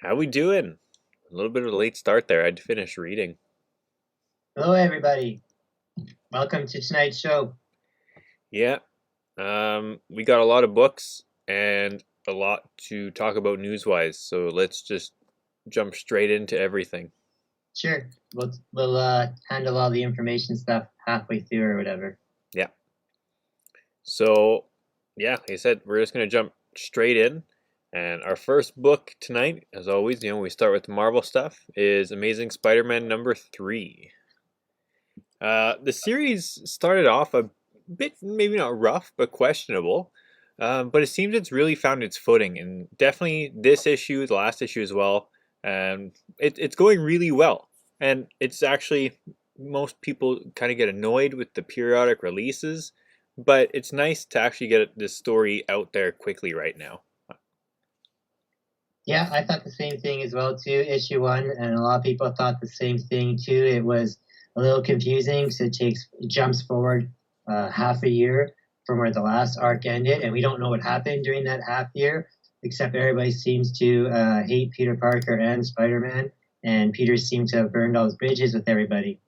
How we doing? A little bit of a late start there. I'd finished reading. Hello, everybody. Welcome to tonight's show. Yeah. We got a lot of books and a lot to talk about news-wise, so let's just jump straight into everything. Sure, we'll handle all the information stuff halfway through or whatever. Yeah. So, yeah, like I said, we're just gonna jump straight in. And our first book tonight, as always, we start with the Marvel stuff, is Amazing Spider-Man #3. The series started off a bit, maybe not rough, but questionable. But it seems it's really found its footing, and definitely this issue, the last issue as well. It's going really well, and it's actually most people kind of get annoyed with the periodic releases, but it's nice to actually get this story out there quickly right now. Yeah, I thought the same thing as well too. Issue one, and a lot of people thought the same thing too. It was a little confusing, so it jumps forward half a year from where the last arc ended, and we don't know what happened during that half year, except everybody seems to hate Peter Parker and Spider-Man, and Peter seemed to have burned all his bridges with everybody.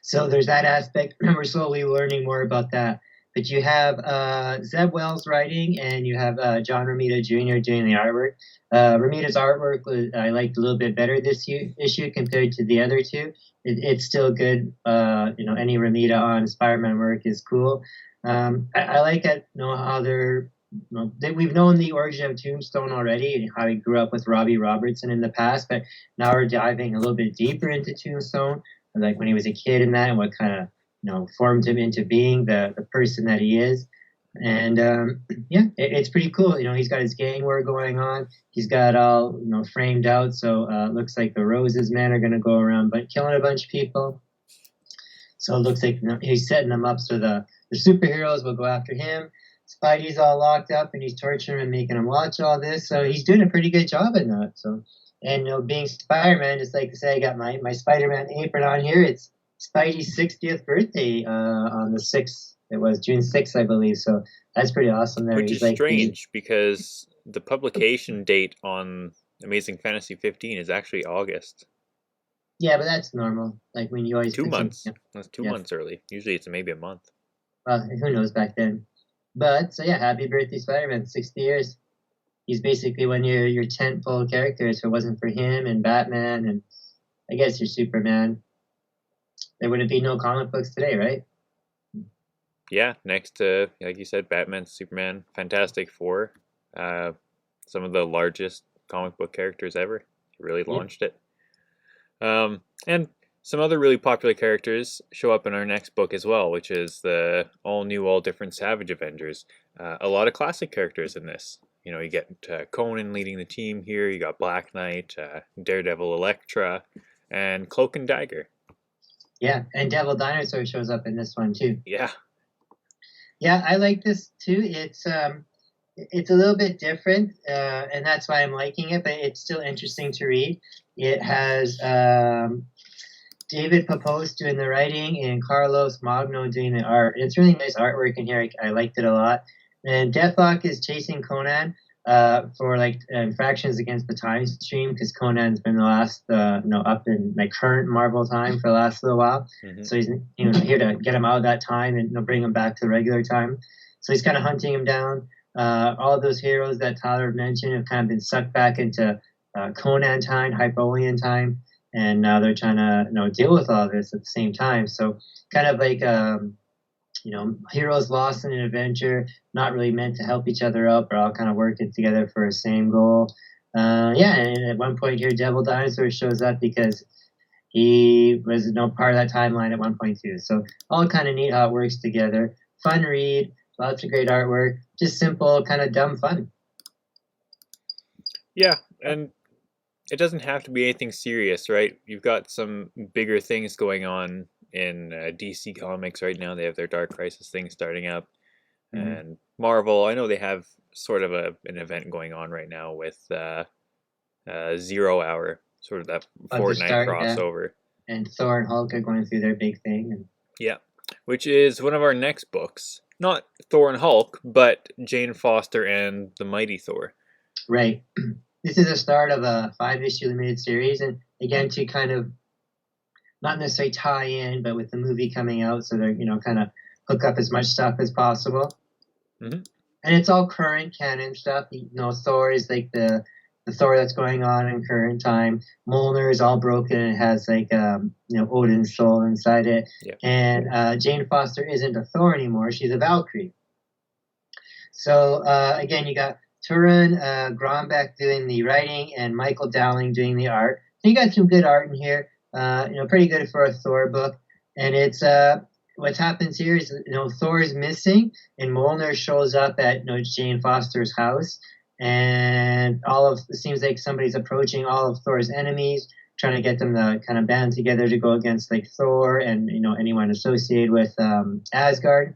So there's that aspect. We're slowly learning more about that. But you have Zeb Wells writing, and you have John Romita Jr. doing the artwork. Romita's artwork I liked a little bit better this issue compared to the other two. It's still good. Any Romita on Spider-Man work is cool. I like it. How we've known the origin of Tombstone already and how he grew up with Robbie Robertson in the past, but now we're diving a little bit deeper into Tombstone, like when he was a kid and that, and what kind of formed him into being the person that he is. And yeah, it's pretty cool. He's got his gang war going on. He's got all framed out. So it looks like the Roses men are going to go around, but killing a bunch of people. So it looks like he's setting them up so the superheroes will go after him. Spidey's all locked up and he's torturing and making him watch all this. So he's doing a pretty good job in that. So, and being Spider-Man, just like to say, I got my Spider-Man apron on here. It's Spidey's 60th birthday on the 6th. It was June 6th, I believe. So that's pretty awesome there. Which He's is like the strange because the publication date on Amazing Fantasy 15 is actually August. Yeah, but that's normal. Like when you always Two put something. months. That's two Yeah. months early. Usually it's maybe a month. Well, who knows back then. But so yeah, happy birthday, Spider-Man! 60 years. He's basically one of your tentpole characters. If it wasn't for him and Batman and I guess your Superman, there wouldn't be no comic books today, right? Yeah, next to, like you said, Batman, Superman, Fantastic Four, uh, some of the largest comic book characters ever. Really Yep. launched it. And some other really popular characters show up in our next book as well, which is the all new, all different Savage Avengers. A lot of classic characters in this. You get Conan leading the team here. You got Black Knight, Daredevil, Elektra, and Cloak and Dagger. Yeah, and Devil Dinosaur shows up in this one too. Yeah, Yeah, I like this too. It's a little bit different, and that's why I'm liking it. But it's still interesting to read. It has David Papos doing the writing and Carlos Magno doing the art. It's really nice artwork in here. I liked it a lot. And Deathlock is chasing Conan for like infractions against the time stream because Conan's been the last up in like current Marvel time for the last little while. hmm So he's here to get him out of that time and bring him back to the regular time. So he's kind of hunting him down. All of those heroes that Tyler mentioned have kind of been sucked back into Conan time, Hyperion time, and now they're trying to deal with all this at the same time. So kind of like heroes lost in an adventure, not really meant to help each other out, but all kind of working together for a same goal. Yeah, and at one point here, Devil Dinosaur shows up because he was part of that timeline at 1.2. So all kind of neat how it works together. Fun read, lots of great artwork, just simple, kind of dumb fun. Yeah, and it doesn't have to be anything serious, right? You've got some bigger things going on in DC Comics right now. They have their Dark Crisis thing starting up, Mm-hmm. and Marvel. I know they have sort of an event going on right now with 0 Hour, sort of that About to Fortnite start, yeah. crossover. And Thor and Hulk are going through their big thing. And Yeah, which is one of our next books. Not Thor and Hulk, but Jane Foster and the Mighty Thor. right. this is the start of a 5 issue limited series, and again to kind of not necessarily tie in, but with the movie coming out, so they're kind of hook up as much stuff as possible. Mm-hmm. And it's all current canon stuff. Thor is like the Thor that's going on in current time. Mjolnir is all broken and has like Odin's soul inside it. Yeah. And Jane Foster isn't a Thor anymore; she's a Valkyrie. So again, you got Turin Grombeck doing the writing and Michael Dowling doing the art. So you got some good art in here. Pretty good for a Thor book. And it's what happens here is Thor is missing, and Mjolnir shows up at Jane Foster's house, and it seems like somebody's approaching all of Thor's enemies, trying to get them to kind of band together to go against like Thor and anyone associated with Asgard.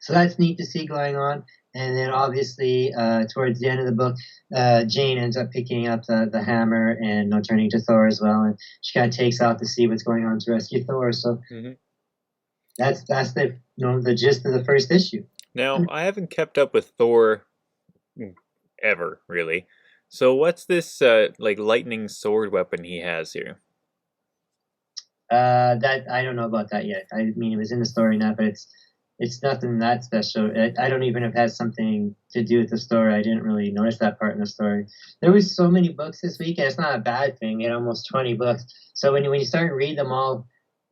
So that's neat to see going on. And then obviously, towards the end of the book, Jane ends up picking up the hammer and turning to Thor as well. And she kind of takes off to see what's going on to rescue Thor. So that's the gist of the first issue. Now, I haven't kept up with Thor ever, really. So what's this like lightning sword weapon he has here? That I don't know about that yet. I mean, it was in the story now, but it's nothing that special. I don't even know if it has something to do with the story. I didn't really notice that part in the story. There was so many books this week, and it's not a bad thing. You had almost 20 books. So when you start to read them all,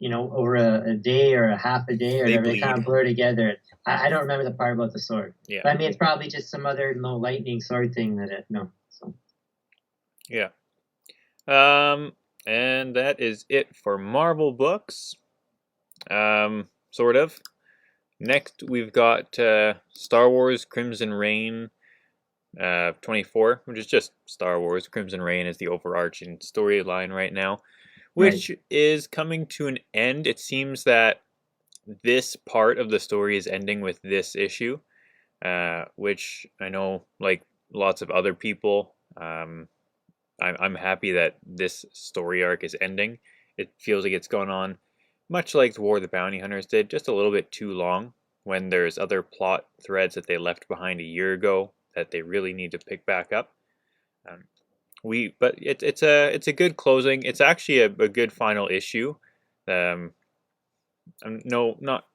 over a day or a half a day or whatever, they kind of blur together. I don't remember the part about the sword. Yeah. But I mean, it's probably just some other lightning sword thing So. Yeah. And that is it for Marvel books. Sort of. Next, we've got Star Wars Crimson Reign 24, which is just Star Wars. Crimson Reign is the overarching storyline right now, which is coming to an end. It seems that this part of the story is ending with this issue, which I know, like lots of other people, I'm happy that this story arc is ending. It feels like it's gone on much like the War of the Bounty Hunters did, just a little bit too long, when there's other plot threads that they left behind a year ago that they really need to pick back up. But it's a good closing. It's actually a good final issue. No,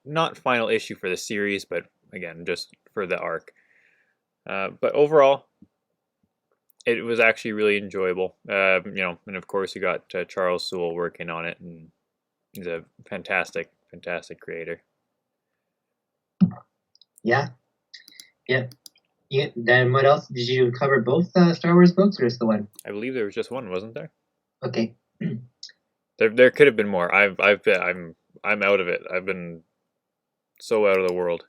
not final issue for the series, but again, just for the arc. But overall, it was actually really enjoyable. And of course you got Charles Soule working on it, and he's a fantastic creator. Yeah. Then what else? Did you cover both Star Wars books or just the one? I believe there was just one, wasn't there? Okay. There could have been more. I'm out of it. I've been so out of the world.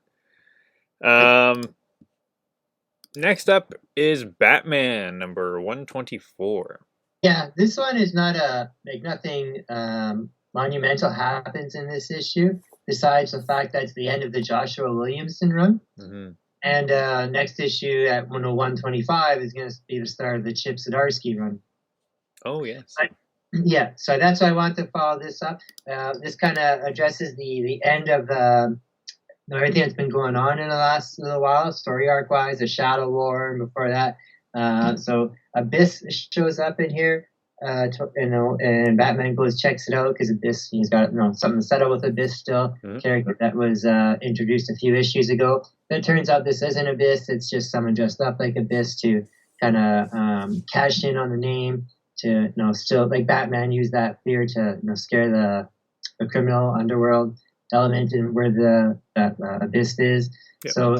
Next up is Batman number 124. Yeah, this one is not nothing monumental happens in this issue, besides the fact that it's the end of the Joshua Williamson run. Mm-hmm. And next issue at 125 is going to be the start of the Chip Zdarsky run. Oh, yes. Yeah, so that's why I want to follow this up. This kind of addresses the end of everything that's been going on in the last little while, story arc-wise, the Shadow War, and before that. So Abyss shows up in here. And Batman goes checks it out because Abyss, he's got something to settle with Abyss still. Character that was introduced a few issues ago. But it turns out this isn't Abyss; it's just someone dressed up like Abyss to kind of cash in on the name. To still like Batman used that fear to scare the criminal underworld element in where the Abyss is. Yep. So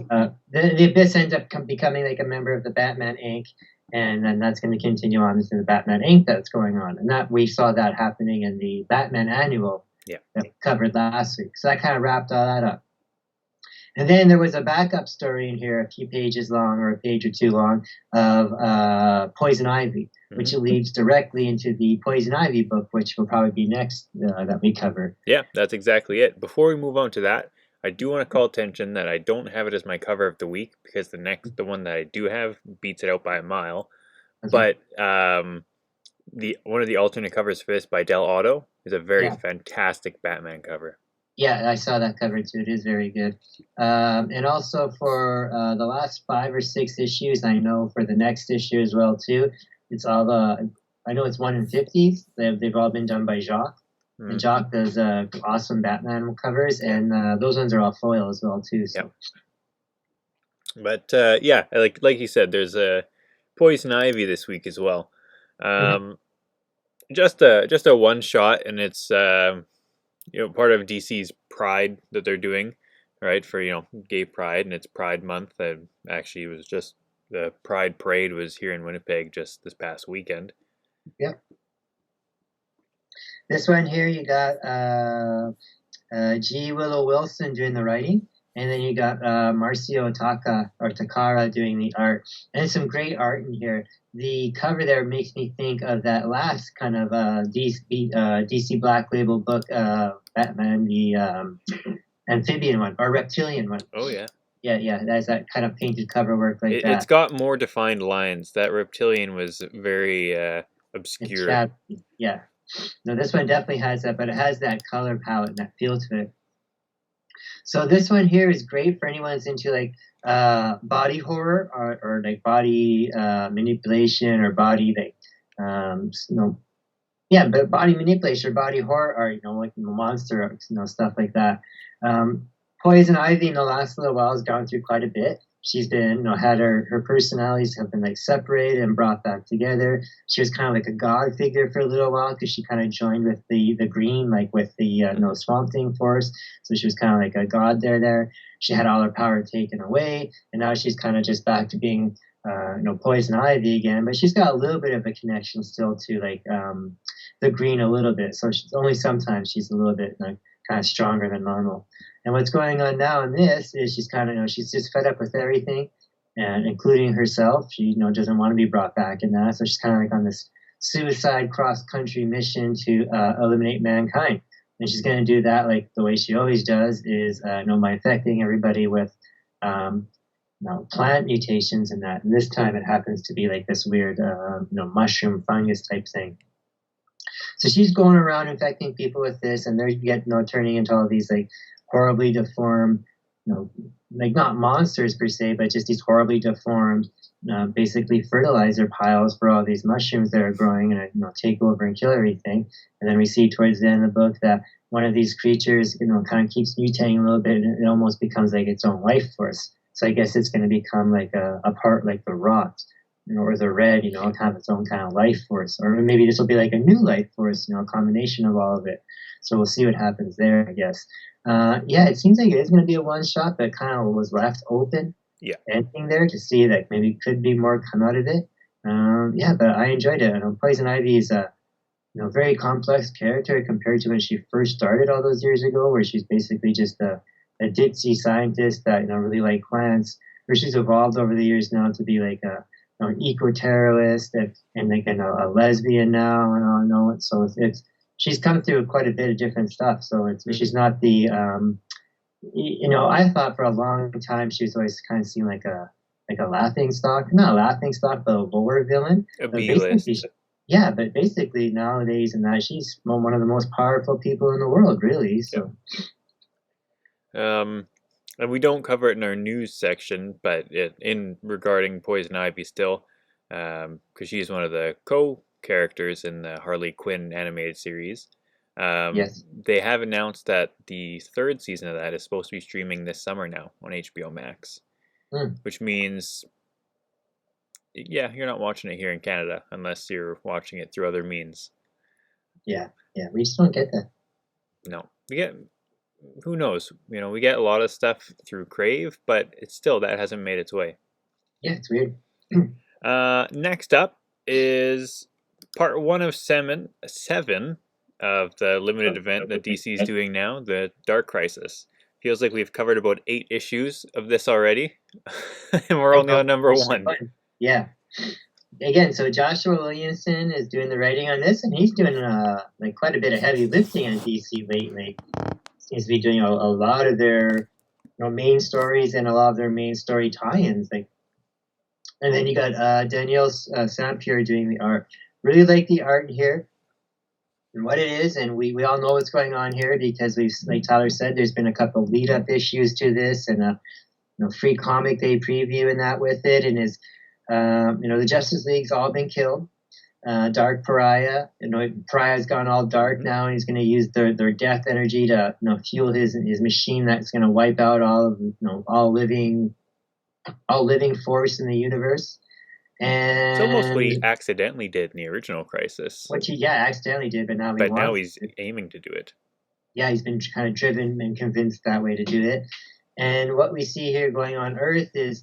the Abyss ends up becoming like a member of the Batman Inc. And then that's going to continue on into the Batman Inc. that's going on. And that we saw that happening in the Batman Annual that we covered last week. So that kind of wrapped all that up. And then there was a backup story in here, a few pages long or a page or two long, of Poison Ivy, which leads directly into the Poison Ivy book, which will probably be next that we cover. Yeah, that's exactly it. Before we move on to that, I do want to call attention that I don't have it as my cover of the week because the one that I do have beats it out by a mile. Okay. But one of the alternate covers for this by Del Auto is a very fantastic Batman cover. Yeah, I saw that cover too. It is very good. And also for the last 5 or 6 issues, I know for the next issue as well too. It's all I know it's 1 in 50s. They've all been done by Jacques. And Mm, Jacques does awesome Batman covers, yeah, and those ones are all foil as well too. yeah. So But yeah, like you said, there's a Poison Ivy this week as well. Mhm. Um, just a one shot, and it's part of DC's Pride that they're doing, right? For Gay Pride, and it's Pride Month. And actually, it was just the Pride Parade was here in Winnipeg just this past weekend. Yep. This one here, you got G. Willow Wilson doing the writing, and then you got Marcio Takara doing the art. And there's some great art in here. The cover there makes me think of that last kind of DC Black Label book, Batman, the amphibian one or reptilian one. Oh yeah, Yeah, yeah, that's that kind of painted cover work like it's that. got more defined lines. That reptilian was very It's obscure. shabby. Yeah. No, this one definitely has that, but it has that color palette and that feel to it. So this one here is great for anyone who's into like body horror or like body manipulation or body like yeah, but body manipulation or body horror or like monster or, stuff like that. Um, Poison Ivy in the last little while has gone through quite a bit. She's been, had her personalities have been like separated and brought back together. She was kind of like a god figure for a little while because she kind of joined with the green, like with the Mhm. Swamp Thing force. So she was kind of like a god there. She had all her power taken away, and now she's kind of just back to being, Poison Ivy again. But she's got a little bit of a connection still to like the green a little bit. So she's only sometimes she's a little bit like kind of stronger than normal. And what's going on now in this is she's kind of she's just fed up with everything, and including herself. She doesn't want to be brought back in that, so she's kind of like on this suicide cross country mission to eliminate mankind. And she's going to do that like the way she always does is by infecting everybody with um, plant mutations and that. And this time it happens to be like this weird mushroom fungus type thing. So she's going around infecting people with this, and they're turning into all these like horribly deformed, like not monsters per se, but just these horribly deformed, basically fertilizer piles for all these mushrooms that are growing and take over and kill everything. And then we see towards the end of the book that one of these creatures, kind of keeps mutating a little bit, and it almost becomes like its own life force. So I guess it's going to become like a part like the rot or the red, have its own kind of life force. Or maybe this will be like a new life force, a combination of all of it. So we'll see what happens there, I guess. Yeah, it seems like it is going to be a one shot that kind of was left open, Yeah. ending there to see that maybe could be more come out of it. Yeah, but I enjoyed it. Poison Ivy is a very complex character compared to when she first started all those years ago, where she's basically just a ditzy scientist that really like plants. Where she's evolved over the years now to be like an eco-terrorist and like a lesbian now and all know it. So it's she's come through quite a bit of different stuff. So Mhm. she's not the I thought for a long time she was always kind of seen like a laughing stock, not a laughing stock, but a lower villain. A But B basically, list. yeah, but basically nowadays and that she's one of the most powerful people in the world, really. Yep. So Um, and we don't cover it in our news section, but in regarding Poison Ivy still, because she's one of the co-characters in the Harley Quinn animated series. yes. They have announced that the third season of that is supposed to be streaming this summer now on HBO Max, Mm, which means, yeah, you're not watching it here in Canada unless you're watching it through other means. yeah, yeah. We just don't get that. No, we get who knows? We get a lot of stuff through Crave, but it's still that hasn't made its way. Yeah, it's weird. Next up is part one of seven of the limited event that DC is doing now, the Dark Crisis. Feels like we've covered about 8 issues of this already, and we're I only know. on number one. Yeah. Again, so Joshua Williamson is doing the writing on this, and he's doing like quite a bit of heavy lifting on DC lately. Seems to be doing a lot of their main stories and a lot of their main story tie-ins. Like, and then you got Danielle Sampier doing the art. Really like the art here. and what it is, and we all know what's going on here because we've, like Tyler said, there's been a couple lead up issues to this, and a free comic day preview and that with it, and is the Justice League's all been killed. Dark Pariah, Pariah's gone all dark now, and he's going to use their death energy to fuel his machine that's going to wipe out all of all living force in the universe. It's almost what he And accidentally did in the original Crisis, what he accidentally did, but now he but now wants he's to. aiming to do it. Yeah, he's been kind of driven and convinced that way to do it. And what we see here going on Earth is,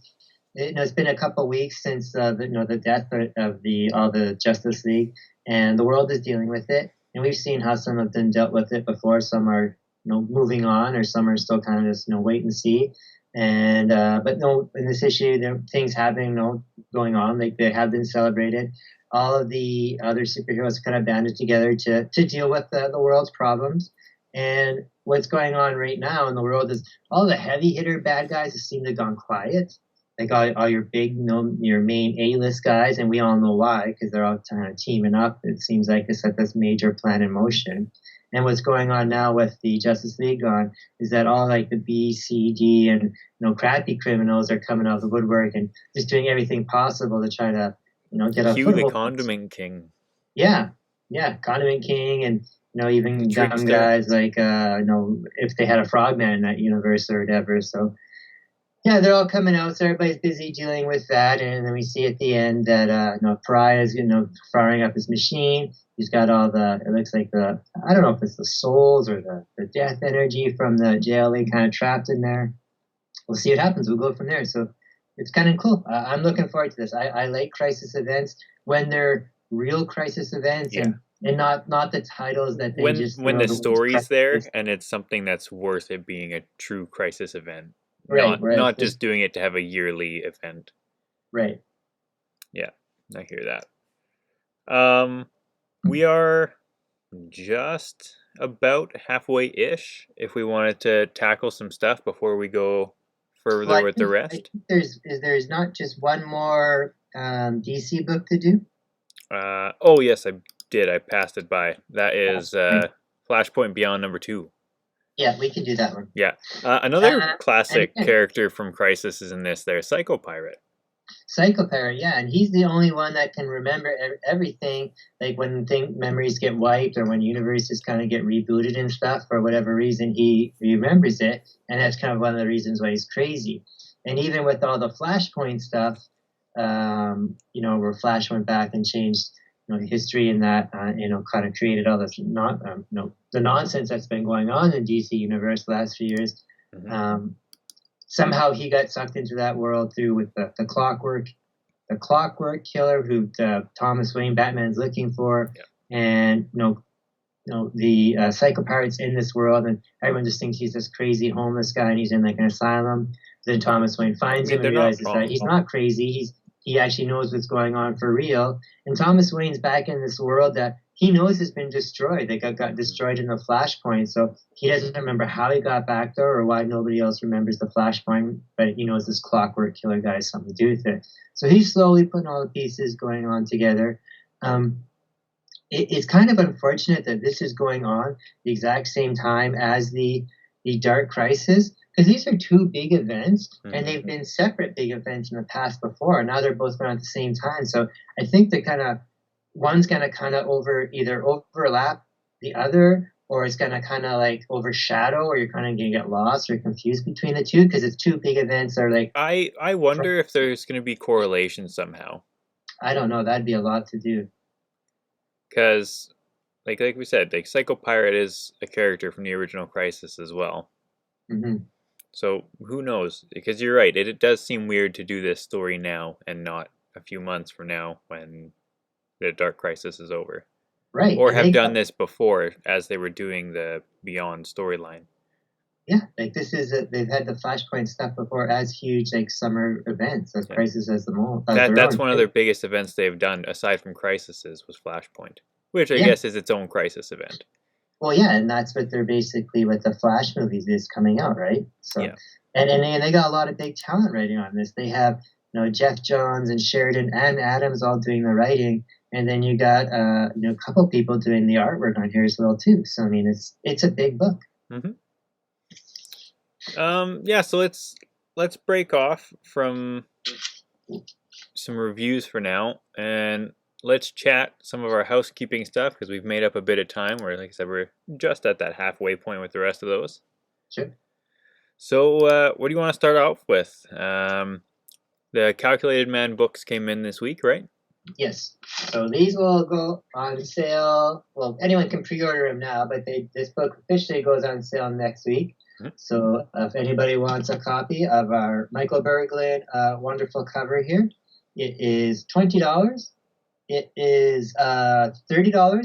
it's been a couple weeks since the death of all the Justice League, and the world is dealing with it. And we've seen how some of them dealt with it before. Some are moving on, or some are still kind of just wait and see. And but no, in this issue, there are things happening, going on. Like, they have been celebrated. All of the other superheroes kind of banded together to deal with the world's problems. And what's going on right now in the world is all the heavy hitter bad guys seem to have gone quiet. Like all your big, your main A-list guys, and we all know why, because they're all kind of teaming up. It seems like to set this major plan in motion. And what's going on now with the Justice League on is that all like the B, C, D, and crappy criminals are coming out of the woodwork and just doing everything possible to try to get a Cue the foothold. Condiment King. Yeah, Condiment King, and even dumb Trickster. guys like if they had a Frogman in that universe or whatever. So yeah, they're all coming out, so everybody's busy dealing with that, and then we see at the end that Pariah's firing up his machine. He's got all it looks like I don't know if it's the souls or the death energy from the JLA kind of trapped in there. We'll see what happens. We'll go from there. So it's kind of cool. I'm looking forward to this. I like crisis events when they're real crisis events, Yeah. and not the titles that they when the story's there and it's something that's worth it being a true crisis event. Right, not just doing it to have a yearly event. Right. Yeah, I hear that. We are just about halfway-ish if we wanted to tackle some stuff before we go further with the rest. There's not just one more DC book to do. Oh yes, I did. I passed it by. That is Flashpoint Beyond #2. Yeah, we can do that one. Yeah. Another classic character from Crisis is in this there, Psycho Pirate. Psycho Pirate, yeah, and he's the only one that can remember everything, like when memories get wiped or when universes kind of get rebooted and stuff. For whatever reason, he remembers it, and that's kind of one of the reasons why he's crazy. And even with all the Flashpoint stuff, where Flash went back and changed history, and that kind of created all this the nonsense that's been going on in DC Universe the last few years. Mm-hmm. Somehow he got sucked into that world through with the Clockwork Killer, who Thomas Wayne Batman's looking for, and the Psycho Pirate's in this world, and everyone just thinks he's this crazy homeless guy, and he's in like an asylum. Then Thomas Wayne finds him and realizes that he's not crazy. He actually knows what's going on for real. And Thomas Wayne's back in this world that he knows has been destroyed. They got destroyed in the Flashpoint. So he doesn't remember how he got back there or why nobody else remembers the Flashpoint. But he knows this Clockwork Killer guy has something to do with it. So he's slowly putting all the pieces going on together. It's kind of unfortunate that this is going on the exact same time as the Dark Crisis, because these are two big events, and they've been separate big events in the past before. Now they're both going on at the same time. So I think one's going to kind of either overlap the other, or it's going to kind of like overshadow, or you're kind of going to get lost or confused between the two, because it's two big events that are like... I wonder if there's going to be correlation somehow. I don't know. That'd be a lot to do. Because, like we said, like Psycho Pirate is a character from the original Crisis as well. Mm-hmm. So who knows? Because you're right, it does seem weird to do this story now and not a few months from now when the Dark Crisis is over. Right. Or have done this before as they were doing the Beyond storyline. Yeah, like they've had the Flashpoint stuff before as huge like summer events, as Crisis as the most. That's one of their biggest events they've done aside from Crises was Flashpoint, which I guess is its own Crisis event. Well, yeah, and that's what they're basically what the Flash movies is coming out, right? So, and they got a lot of big talent writing on this. They have Jeff Johns and Sheridan and Adams all doing the writing, and then you got a couple people doing the artwork on here as well too. So I mean, it's a big book. Mm-hmm. Yeah, so let's break off from some reviews for now, and let's chat some of our housekeeping stuff because we've made up a bit of time. Where, like I said, we're just at that halfway point with the rest of those. Sure. So, what do you want to start off with? The Calculated Man books came in this week, right? Yes. So these will go on sale. Well, anyone can pre-order them now, but this book officially goes on sale next week. Mm-hmm. So if anybody wants a copy of our Michael Berglund wonderful cover here, it is $20. It is $30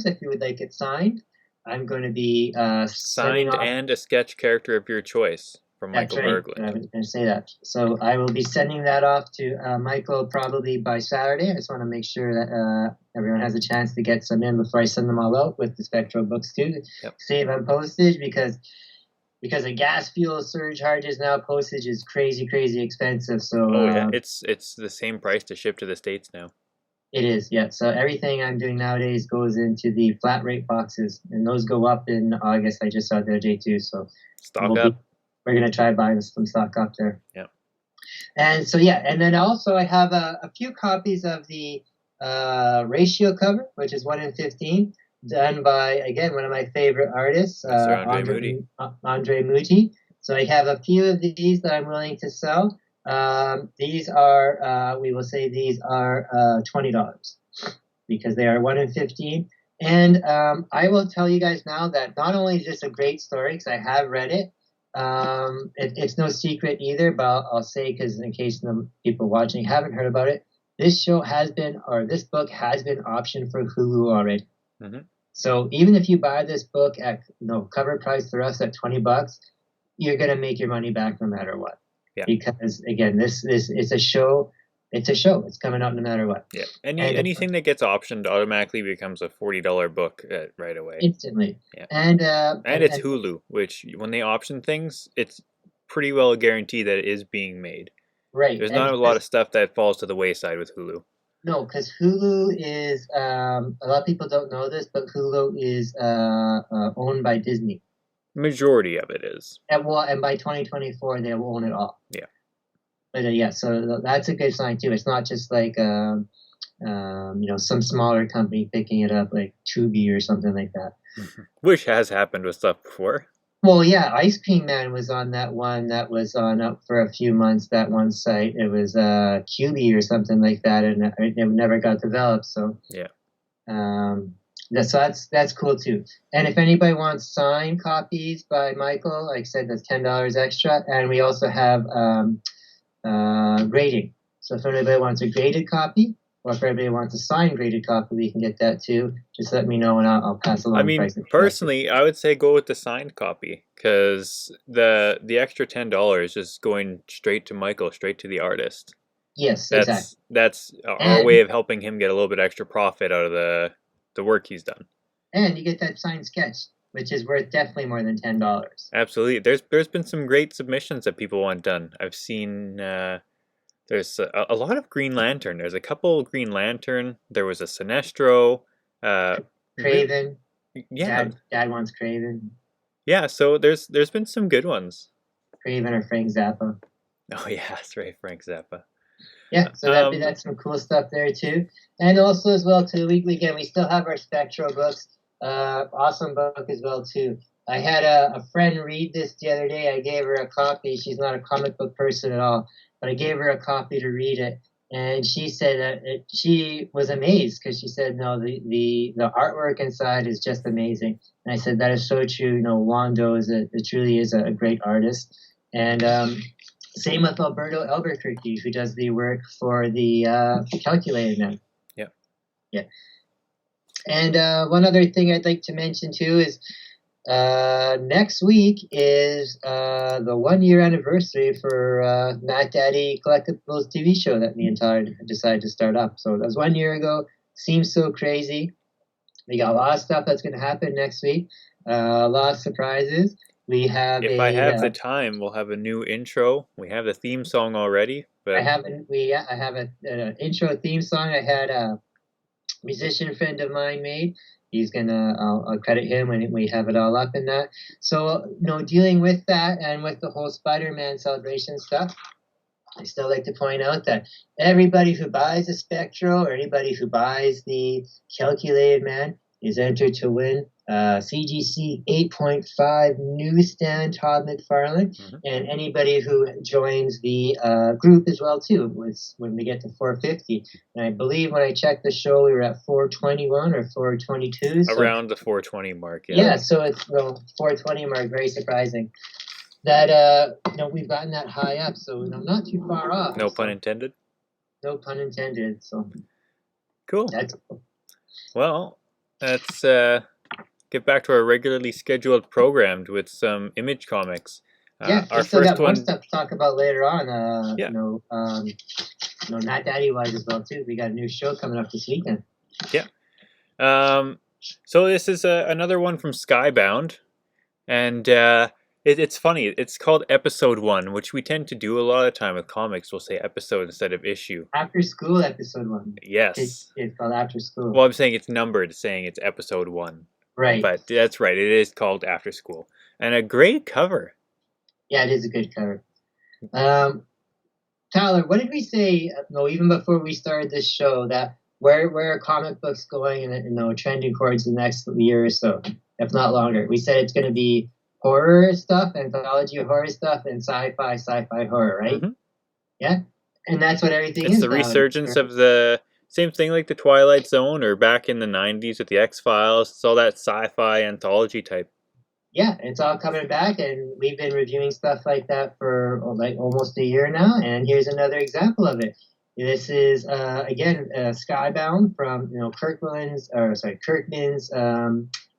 if you would like it signed. I'm going to be sending Signed off. and a sketch character of your choice from That's Michael right. Berglund. I was going to say that. So I will be sending that off to Michael probably by Saturday. I just want to make sure that everyone has a chance to get some in before I send them all out with the Spectro books too. Yep. Save on postage because of gas fuel surcharges now. Postage is crazy expensive. So Oh yeah, it's the same price to ship to the States now. It is, yeah. So everything I'm doing nowadays goes into the flat rate boxes, and those go up in August. I just saw the other day too. So Stock up. We're gonna try buying some stock up there. Yeah. And so yeah, and then also I have a few copies of the ratio cover, which is 1 in 15, done by again one of my favorite artists, Mr. Andre Moody. Andre Muti. So I have a few of these that I'm willing to sell. These are we will say these are $20 because they are 1 in 15. And I will tell you guys now that not only is this a great story because I have read it. It's no secret either, but I'll say because in case the people watching haven't heard about it, this book has been optioned for Hulu already. Mm-hmm. So even if you buy this book at cover price for us at $20, you're gonna make your money back no matter what. Yeah. Because again, this is a show. It's a show. It's coming out no matter what. Yeah. Anything that gets optioned automatically becomes a $40 book right away. Instantly. Yeah. And it's Hulu, which when they option things, it's pretty well guaranteed that it is being made. Right. There's not a lot of stuff that falls to the wayside with Hulu. No, because Hulu is a lot of people don't know this, but Hulu is owned by Disney. Majority of it is. And by 2024 they will own it all. Yeah. But yeah, so that's a good sign too. It's not just like some smaller company picking it up like Tubi or something like that. Which has happened with stuff before. Well, yeah, Ice Cream Man was on that one that was on up for a few months. That one site, it was QB or something like that, and it never got developed. So yeah, that's cool too. And if anybody wants signed copies by Michael, like I said, that's $10 extra, and we also have grading. So if anybody wants a graded copy, or if anybody wants a signed graded copy, we can get that too. Just let me know and I'll pass along. I mean, personally, I would say go with the signed copy because the extra $10 is going straight to Michael, straight to the artist. Yes, exactly. That's our way of helping him get a little bit extra profit out of the work he's done. And you get that signed sketch, which is worth definitely more than $10. Absolutely. There's been some great submissions that people want done. I've seen there's a lot of Green Lantern. There's a couple Green Lantern. There was a Sinestro. Craven. Yeah. Dad wants Craven. Yeah, so there's been some good ones. Craven or Frank Zappa. Oh yeah, that's right, Frank Zappa. Yeah, so that's some cool stuff there too. And also as well too, we still have our Spectro books. Awesome book as well too. I had a friend read this the other day. I gave her a copy. She's not a comic book person at all, but I gave her a copy to read it, and she said that she was amazed because she said, "No, the artwork inside is just amazing." And I said, "That is so true. Wando it truly is a great artist." And same with Alberto Albuquerque, who does the work for the Calculated Man. Yeah. Yeah. And one other thing I'd like to mention too is next week is the 1-year anniversary for Matt Daddy Collectibles TV show that me and Todd decided to start up. So that was 1 year ago. Seems so crazy. We got a lot of stuff that's going to happen next week. A lot of surprises. We have. If I have the time, we'll have a new intro. We have the theme song already, but I have an intro theme song. I had musician friend of mine made. He's gonna, I'll credit him when we have it all up in that. So, dealing with that and with the whole Spider-Man celebration stuff, I still like to point out that everybody who buys a Spectro or anybody who buys the Calculated Man is entered to win CGC 8.5 newsstand Todd McFarlane, and anybody who joins the group as well too. Was when we get to 450, and I believe when I checked the show, we were at 421 or 422. So Around the 420 mark, yeah. yeah, so it's 420 mark. Very surprising that we've gotten that high up, so not too far off. No pun intended. No pun intended. So cool. That's cool. Well, let's get back to our regularly scheduled program with some Image comics. Yeah, our we still first got more one. stuff to talk about later on. Yeah. Not Daddy wise as well too. We got a new show coming up this weekend. Yeah. So this is another one from Skybound, and it's funny. It's called Episode 1, which we tend to do a lot of the time with comics. We'll say episode instead of issue. After School Episode 1. Yes. It's called After School. Well, I'm saying it's numbered, saying it's Episode 1. Right. But that's right. It is called After School. And a great cover. Yeah, it is a good cover. Tyler, what did we say, even before we started this show, that where are comic books going and trending towards the next year or so, if not longer? We said it's going to be horror stuff, anthology horror stuff, and sci-fi horror, right? Mm-hmm. Yeah, and that's what everything is. It's the resurgence of the same thing like the Twilight Zone or back in the 90s with the X-Files. It's all that sci-fi anthology type. Yeah, it's all coming back, and we've been reviewing stuff like that for like almost a year now, and here's another example of it. This is again Skybound from Kirkman's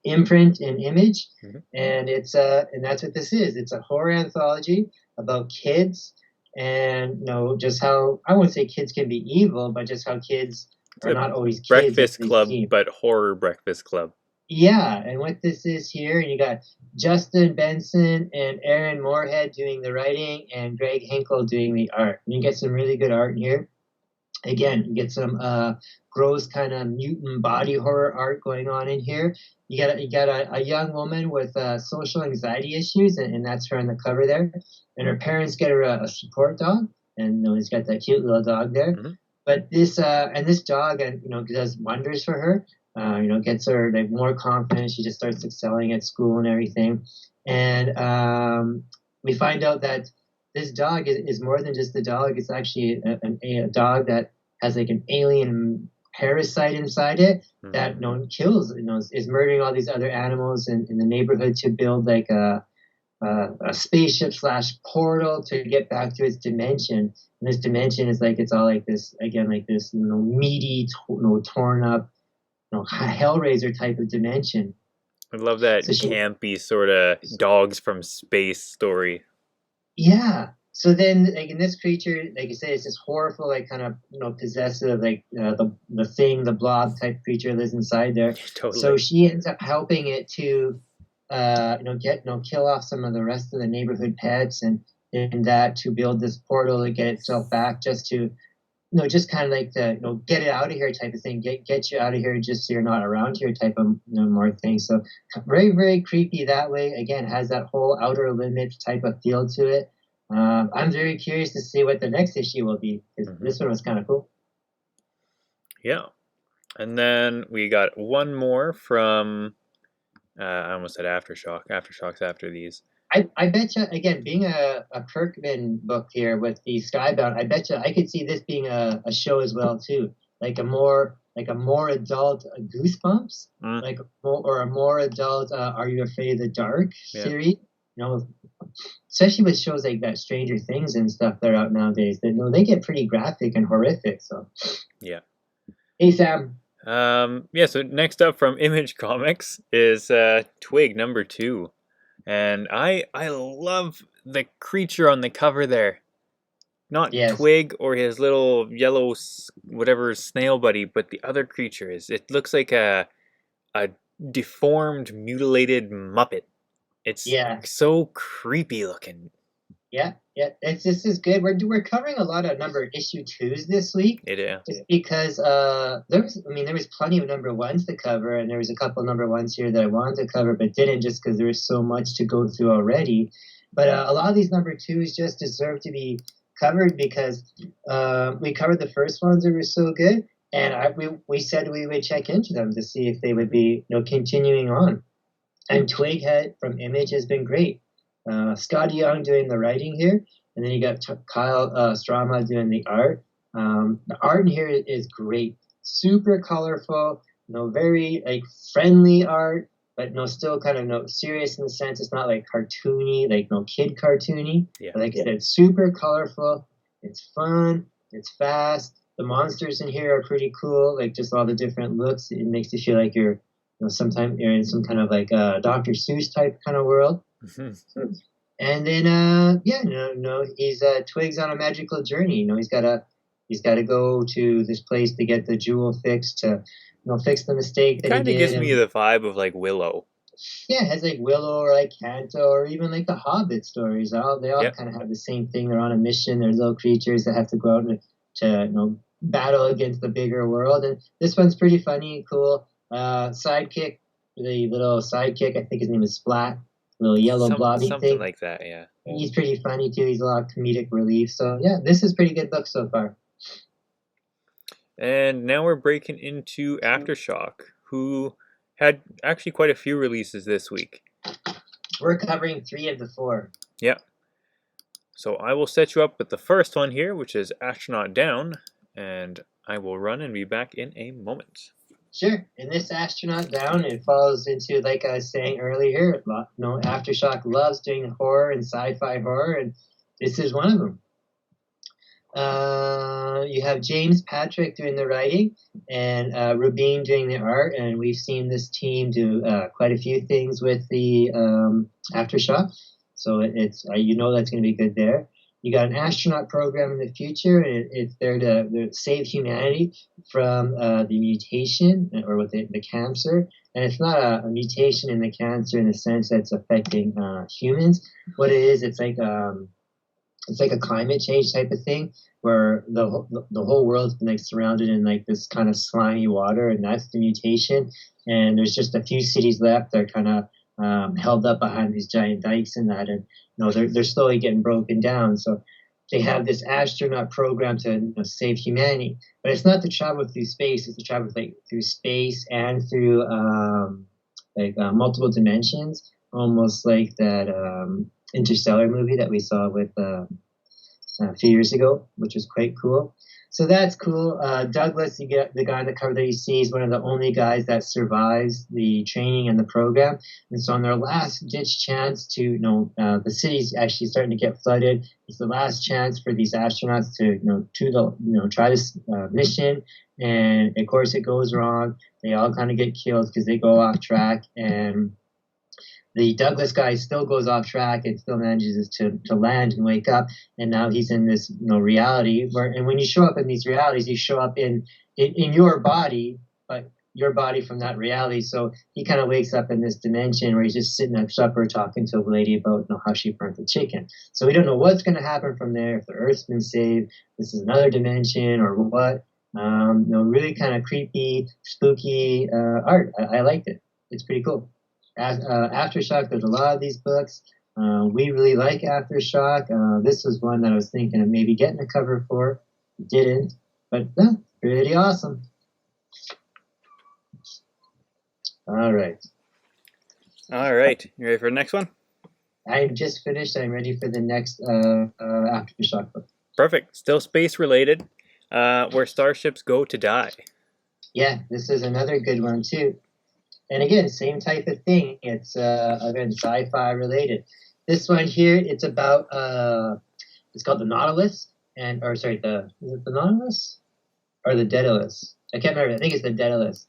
imprint and Image, and it's and that's what this is. It's a horror anthology about kids, and just how, I wouldn't say kids can be evil, but just how kids are not always kids. Breakfast Club, but horror Breakfast Club. Yeah, and what this is here, you got Justin Benson and Aaron Moorhead doing the writing and Greg Hinkle doing the art. And you get some really good art in here. Again, you get some gross kind of mutant body horror art going on in here. You got a young woman with social anxiety issues, and that's her on the cover there. And her parents get her a support dog, and he's got that cute little dog there. Mm-hmm. But this dog, does wonders for her. Gets her like more confident. She just starts excelling at school and everything. And we find out that this dog is more than just a dog. It's actually a dog that has like an alien parasite inside it that kills. Is murdering all these other animals in the neighborhood to build like a spaceship / portal to get back to its dimension. And this dimension is like, it's all like this again, like this meaty, torn up, Hellraiser type of dimension. I love that campy sort of dogs from space story. Yeah. So then, like in this creature, like you say, it's this horrible, like kind of possessive, like the blob type creature lives inside there. Totally. So she ends up helping it to, kill off some of the rest of the neighborhood pets and that to build this portal to get itself back, just to. Just kind of like the, get it out of here type of thing. Get you out of here just so you're not around here type of more thing. So very, very creepy that way. Again, has that whole outer limits type of feel to it. I'm very curious to see what the next issue will be, because this one was kind of cool. Yeah. And then we got one more from, I almost said Aftershock. Aftershock's after these. I bet you, again, being a Kirkman book here with the Skybound, I bet you I could see this being a show as well too, like a more adult Goosebumps, or a more adult Are You Afraid of the Dark series. Especially with shows like that, Stranger Things and stuff that are out nowadays. That they get pretty graphic and horrific. So yeah. Hey Sam. So next up from Image Comics is Twig #2. And I love the creature on the cover there. Not Twig or his little yellow whatever snail buddy, but the other creature it looks like a deformed, mutilated Muppet. It's so creepy looking. Yeah. This is good. We're covering a lot of number issue twos this week, Yeah. just because there was plenty of number ones to cover, and there was a couple number ones here that I wanted to cover but didn't, just because there was so much to go through already. But a lot of these number twos just deserve to be covered because we covered the first ones that were so good, and we said we would check into them to see if they would be continuing on. And Twighead from Image has been great. Scott Young doing the writing here, and then you got Kyle Strama doing the art. The art in here is great, super colorful, very like friendly art, but still kind of serious in the sense it's not like cartoony, like no kid cartoony. Yeah. But like I said, super colorful. It's fun. It's fast. The monsters in here are pretty cool. Like just all the different looks. It makes you feel like sometimes you're in some kind of like Dr. Seuss type kind of world. Mm-hmm. And then he's Twigs on a magical journey. He's gotta go to this place to get the jewel fixed to fix the mistake that he Kind of did. gives me the vibe of like Willow. Yeah, it has like Willow or like Kanto or even like the Hobbit stories. They all kind of have the same thing. They're on a mission. They're little creatures that have to go out to battle against the bigger world. And this one's pretty funny and cool. Sidekick, the little sidekick, I think his name is Splat, little yellow blobby something thing. like that. Yeah. He's pretty funny too. He's a lot of comedic relief. So yeah, this is pretty good book so far. And now we're breaking into Aftershock, who had actually quite a few releases this week. We're covering 3 of the 4. Yeah. So I will set you up with the first one here, which is Astronaut Down, and I will run and be back in a moment. Sure. In this Astronaut Down, it falls into, like I was saying earlier, Aftershock loves doing horror and sci-fi horror, and this is one of them. You have James Patrick doing the writing and Rubin doing the art, and we've seen this team do quite a few things with the Aftershock, so it's that's going to be good there. You got an astronaut program in the future, and it's there to save humanity from the mutation or with the cancer. And it's not a mutation in the cancer in the sense that it's affecting humans. What it is, it's like a climate change type of thing where the whole world's been like surrounded in like this kind of slimy water, and that's the mutation. And there's just a few cities left that are kind of held up behind these giant dikes and that, and they're slowly getting broken down. So they have this astronaut program to save humanity, but it's not to travel through space. It's to travel through space and through multiple dimensions, almost like that Interstellar movie that we saw with a few years ago, which was quite cool. So that's cool. Douglas, you get the guy on the cover that you see, is one of the only guys that survives the training and the program. And so on their last ditch chance to, the city's actually starting to get flooded. It's the last chance for these astronauts to try this mission. And of course it goes wrong. They all kind of get killed because they go off track, and the Douglas guy still goes off track and still manages to land and wake up. And now he's in this reality and when you show up in these realities, you show up in your body, but your body from that reality. So he kind of wakes up in this dimension where he's just sitting at supper talking to a lady about how she burnt the chicken. So we don't know what's going to happen from there, if the Earth's been saved, this is another dimension or what. Really kind of creepy, spooky art. I liked it. It's pretty cool. Aftershock, there's a lot of these books. We really like Aftershock. This was one that I was thinking of maybe getting a cover for. Didn't, but pretty awesome. All right. You ready for the next one? I'm just finished. I'm ready for the next Aftershock book. Perfect. Still space related. Where starships go to die. Yeah, this is another good one too. And again, same type of thing. It's again sci-fi related. This one here, it's about it's called the Nautilus, is it the Nautilus or the Daedalus? I can't remember. I think it's the Daedalus,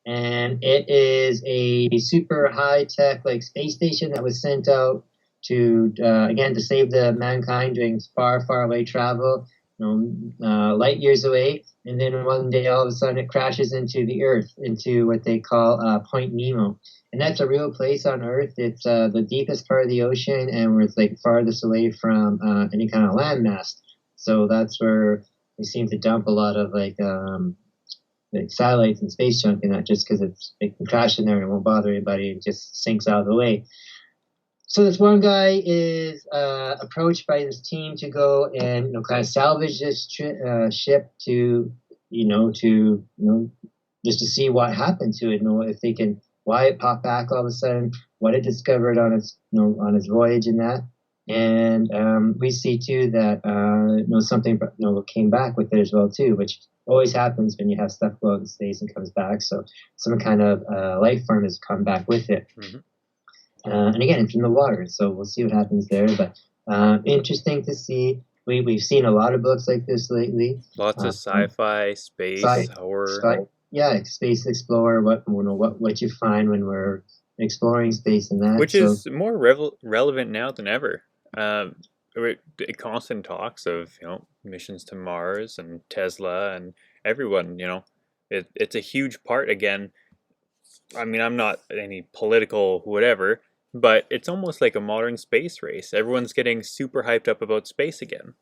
and it is a super high tech like space station that was sent out to again to save the mankind doing far away travel. light years away, and then one day all of a sudden it crashes into the Earth, into what they call Point Nemo, and that's a real place on Earth. It's the deepest part of the ocean, and it's like farthest away from any kind of landmass. So that's where they seem to dump a lot of like satellites and space junk in that, just because it can crash in there and it won't bother anybody. It just sinks out of the way. So this one guy is approached by this team to go and kind of salvage this ship to just to see what happened to it. If they can, why it popped back all of a sudden, what it discovered on its on its voyage and that. And we see too that something came back with it as well too, which always happens when you have stuff go out in space and comes back. So some kind of life form has come back with it. Mm-hmm. And again, it's in the water, so we'll see what happens there. But interesting to see. We've seen a lot of books like this lately. Lots of sci-fi, space, horror. Yeah, space explorer. What you find when we're exploring space and that. Which is more relevant now than ever. Constant talks of missions to Mars and Tesla and everyone. It's a huge part again. I mean, I'm not any political whatever, but it's almost like a modern space race. Everyone's getting super hyped up about space again.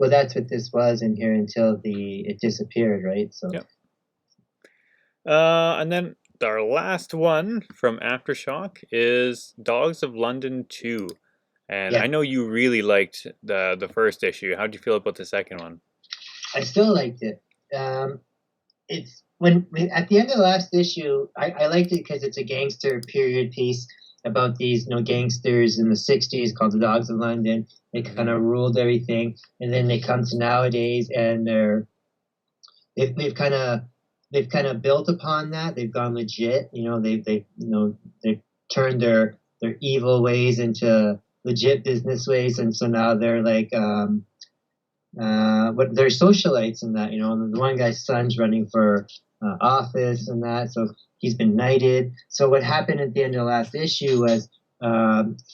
Well, that's what this was in here until it disappeared, right? So. Yeah. And then our last one from Aftershock is Dogs of London 2. And I know you really liked the first issue. How do you feel about the second one? I still liked it. It's at the end of the last issue, I liked it because it's a gangster period piece about these gangsters in the 60s called the Dogs of London. They kind of ruled everything, and then they come to nowadays, and they've kind of built upon that. They've gone legit. They've turned their evil ways into legit business ways, and so now they're like they're socialites in that. The one guy's son's running for office and that, so he's been knighted. So what happened at the end of the last issue was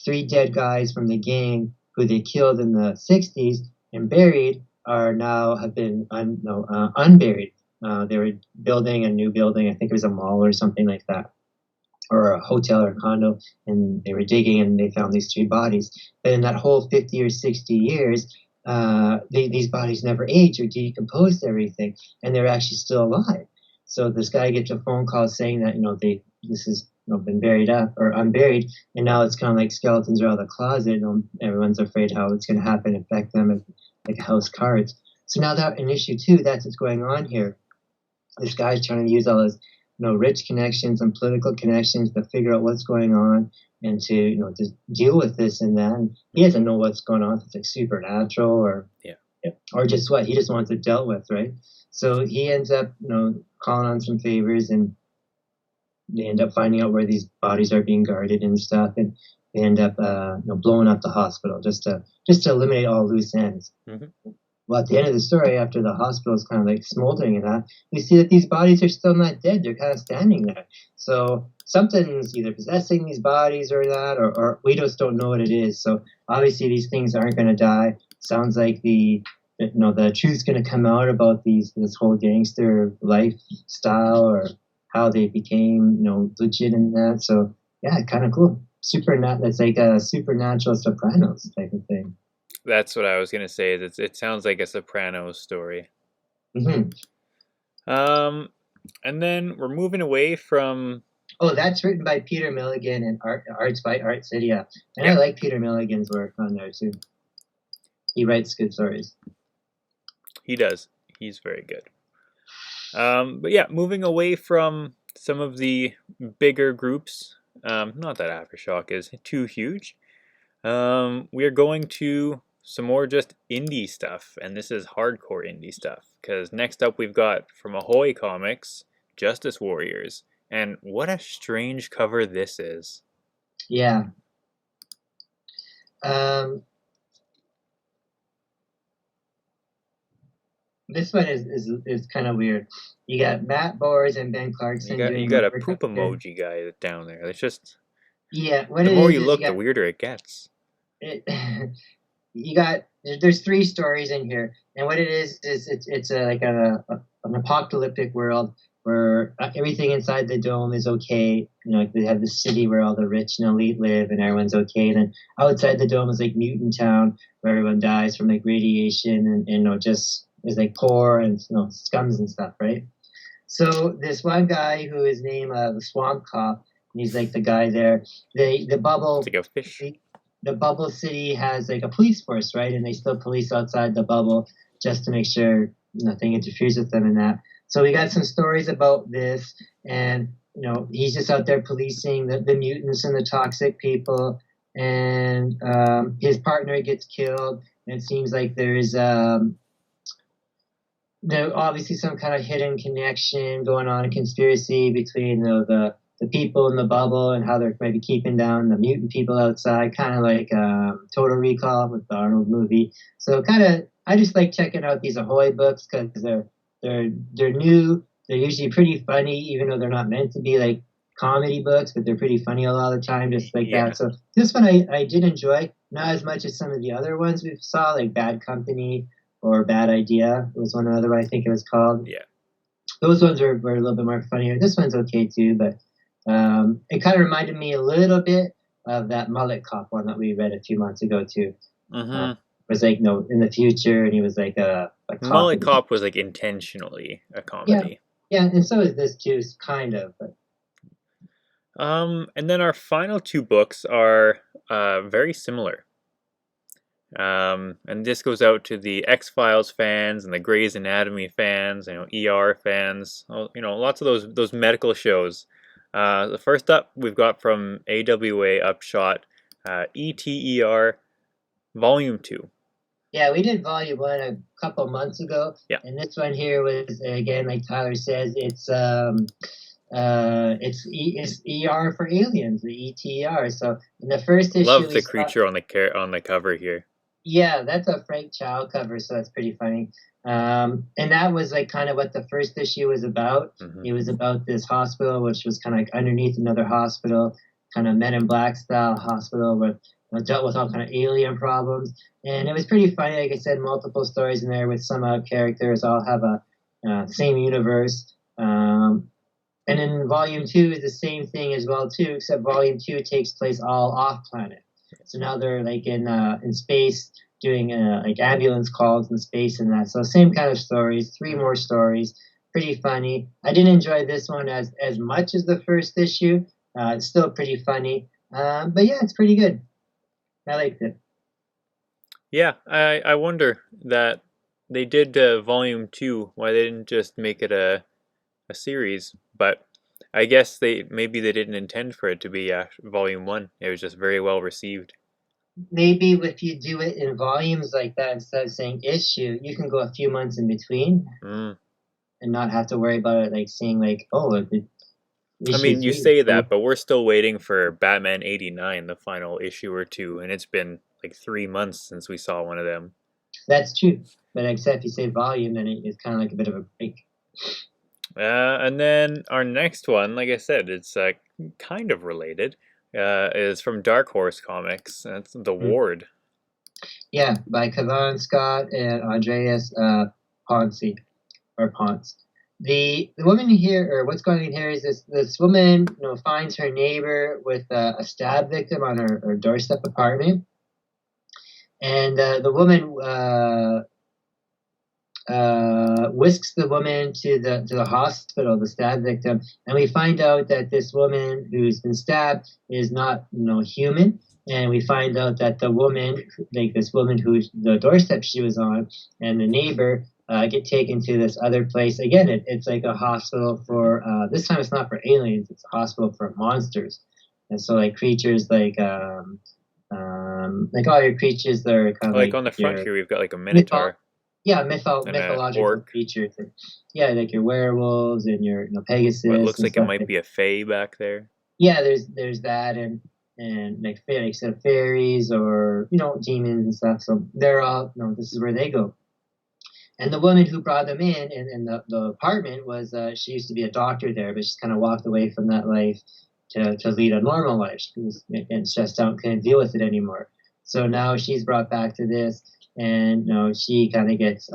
3 dead guys from the gang who they killed in the 60s and buried have been unburied. They were building a new building. I think it was a mall or something like that, or a hotel or a condo, and they were digging and they found these 3 bodies. But in that whole 50 or 60 years, these bodies never aged or decomposed everything, and they're actually still alive. So this guy gets a phone call saying that this has been buried up or unburied, and now it's kind of like skeletons are out of the closet. Everyone's afraid how it's going to happen, affect them, as like house cards. So now that in issue 2, that's what's going on here. This guy's trying to use all his rich connections and political connections to figure out what's going on and to to deal with this and that. And he doesn't know what's going on. If it's like supernatural or just what he just wants it dealt with, right? So he ends up calling on some favors, and they end up finding out where these bodies are being guarded and stuff, and they end up blowing up the hospital just to eliminate all loose ends. Mm-hmm. Well, at the end of the story, after the hospital is kind of like smoldering and that, we see that these bodies are still not dead. They're kind of standing there. So something's either possessing these bodies or that, or we just don't know what it is. So obviously these things aren't going to die. Sounds like the truth's going to come out about this whole gangster lifestyle or how they became legit in that. So yeah, kind of cool. That's like a supernatural Sopranos type of thing. That's what I was gonna say. It sounds like a Sopranos story. Mm-hmm. And then we're moving away from. Oh, that's written by Peter Milligan and arts by Art Cydia. And I like Peter Milligan's work on there too. He writes good stories. He does. He's very good. But yeah, moving away from some of the bigger groups. Not that Aftershock is too huge. We are going to some more just indie stuff, and this is hardcore indie stuff, because next up we've got from Ahoy Comics, Justice Warriors, and what a strange cover this is. Yeah. This one is kind of weird. You got Matt Bors and Ben Clarkson. You got a poop emoji guy down there. It's just the more you look, the weirder it gets. there's three stories in here, and what it is it's an apocalyptic world where everything inside the dome is okay. You know, like they have the city where all the rich and elite live, and everyone's okay. And then outside the dome is like Mutant Town, where everyone dies from like radiation, and you know just is like poor and you know scums and stuff, right? So this one guy who is named the Swamp Cop, he's like the guy there. The It's bubble, like a fish. the bubble city has like a police force, right? And they still police outside the bubble just to make sure nothing interferes with them in that. So we got some stories about this, and you know he's just out there policing the mutants and the toxic people, and his partner gets killed. And it seems like there's obviously some kind of hidden connection going on, a conspiracy between the people in the bubble and how they're maybe keeping down the mutant people outside, kind of like Total Recall with the Arnold movie. So kind of, I just like checking out these Ahoy books because they're new. They're usually pretty funny, even though they're not meant to be like comedy books, but they're pretty funny a lot of the time, just like Yeah, that. So this one I did enjoy, not as much as some of the other ones we saw, like Bad Company or Bad Idea was one other one I think it was called. yeah. Those ones were a little bit more funnier. This one's okay too, but it kind of reminded me a little bit of that Mullet Cop one that we read a few months ago too. Mm-hmm. It was like no in the future, and he was like a cop. Mullet Cop was like intentionally a Yeah, comedy. yeah, and so is this too, kind of. But And then our final two books are very similar. And this goes out to the X-Files fans and the Grey's Anatomy fans, you know, ER fans, you know, lots of those medical shows. The first up we've got from AWA Upshot, ETER Volume 2. yeah, we did volume one a couple months ago, Yeah, and this one here was again, like Tyler says, it's ER for aliens, the ETR. So in the first issue love we the saw, creature on the cover here. yeah, that's a Frank Chow cover, so that's pretty funny. And that was like kind of what the first issue was about. Hmm. It was about this hospital, which was kind of like underneath another hospital, kind of Men in Black style hospital, with dealt with all kind of alien problems. And it was pretty funny. Like I said, multiple stories in there with some characters all have a same universe. And in Volume Two is the same thing as well too, except Volume Two takes place all off planet. So now they're like in space doing like ambulance calls in space and that. So same kind of stories, three more stories, pretty funny. I didn't enjoy this one as much as the first issue. It's still pretty funny, but yeah, it's pretty good. I liked it. Yeah, I wonder that they did Volume 2, why they didn't just make it a series, but I guess maybe they didn't intend for it to be Volume 1. It was just very well received. Maybe if you do it in volumes like that instead of saying issue, you can go a few months in between Mm. and not have to worry about it like saying like, oh, I issue mean, you three. say that, but we're still waiting for Batman 89, the final issue or two, and it's been like 3 months since we saw one of them. That's true. But except if you say volume, then it's kind of like a bit of a break. And then our next one, like I said, it's kind of related, is from Dark Horse Comics. That's The Mm. Ward. Yeah, by Kavan Scott and Andreas Ponce or Ponce. The woman here, or what's going on here, is this woman, you know, finds her neighbor with a stab victim on her doorstep apartment, and the woman whisks the woman to the hospital, the stab victim, and we find out that this woman who's been stabbed is not human, and we find out that the woman, like this woman who's the doorstep she was on, and the neighbor get taken to this other place. Again, it's like a hospital for this time it's not for aliens; it's a hospital for monsters, and so like creatures like all your creatures that are kind of Like like on the front your here, we've got like a mytho- Minotaur yeah, and a mythological orc. creatures. Yeah, like your werewolves and your What Pegasus looks and like it stuff. might be a fae back there. Yeah, there's that and like some fairies or demons and stuff. So they're all this is where they go. And the woman who brought them in the apartment was she used to be a doctor there, but she's kind of walked away from that life to lead a normal life. She was and stressed out, couldn't deal with it anymore. So now she's brought back to this, and she kind of gets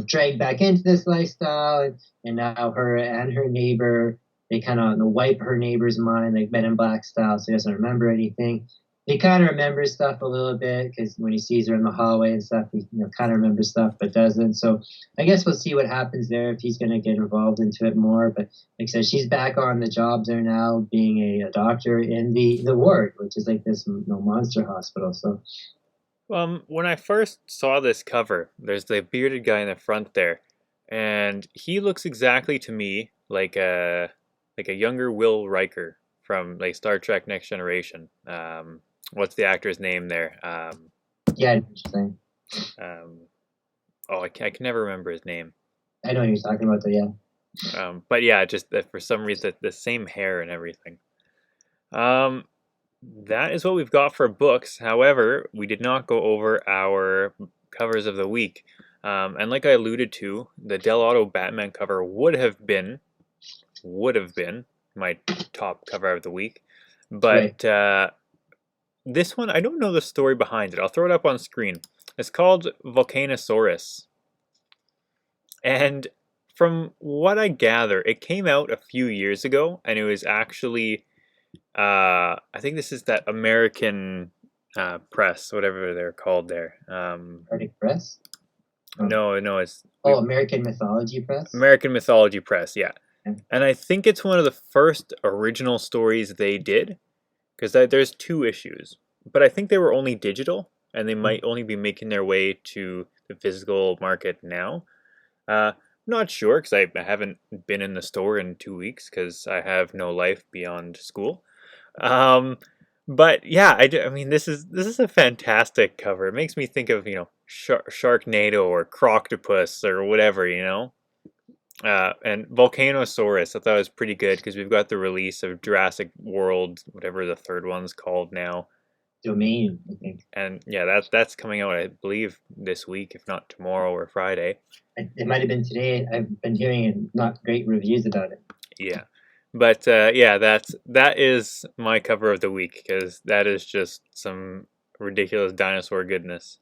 dragged back into this lifestyle, and now her and her neighbor, they kind of wipe her neighbor's mind like Men in Black style, so he doesn't remember anything. He kind of remembers stuff a little bit because when he sees her in the hallway and stuff, he kind of remembers stuff but doesn't. So I guess we'll see what happens there if he's going to get involved into it more. But like I said, she's back on the job there now, being a doctor in the ward, which is like this monster hospital. So When I first saw this cover, there's the bearded guy in the front there, and he looks exactly to me like a younger Will Riker from like Star Trek Next Generation. What's the actor's name there? yeah, interesting. Um, I can never remember his name. I know what you're talking about, though. Yeah. But yeah, just that for some reason the same hair and everything. Um, that is what we've got for books. However, we did not go over our covers of the week. And like I alluded to, the Del Auto Batman cover would have been my top cover of the week. Right. But this one, I don't know the story behind it. I'll throw it up on screen. It's called Volcanosaurus. And from what I gather, it came out a few years ago, and it was actually, I think this is that American press, whatever they're called there. Arctic Press? Oh. No, it's American Mythology Press? American Mythology Press, yeah. Yeah. And I think it's one of the first original stories they did, because there's 2 issues. But I think they were only digital, and they might only be making their way to the physical market now. Not sure, because I haven't been in the store in 2 weeks, because I have no life beyond school. But yeah, I mean, this is a fantastic cover. It makes me think of Sharknado or Croctopus or whatever, and Volcanosaurus. I thought it was pretty good because we've got the release of Jurassic World, whatever the third one's called now. Domain, I think. And yeah, that's coming out, I believe, this week, if not tomorrow or Friday. It might have been today. I've been hearing not great reviews about it. Yeah. But yeah, that is my cover of the week because that is just some ridiculous dinosaur goodness.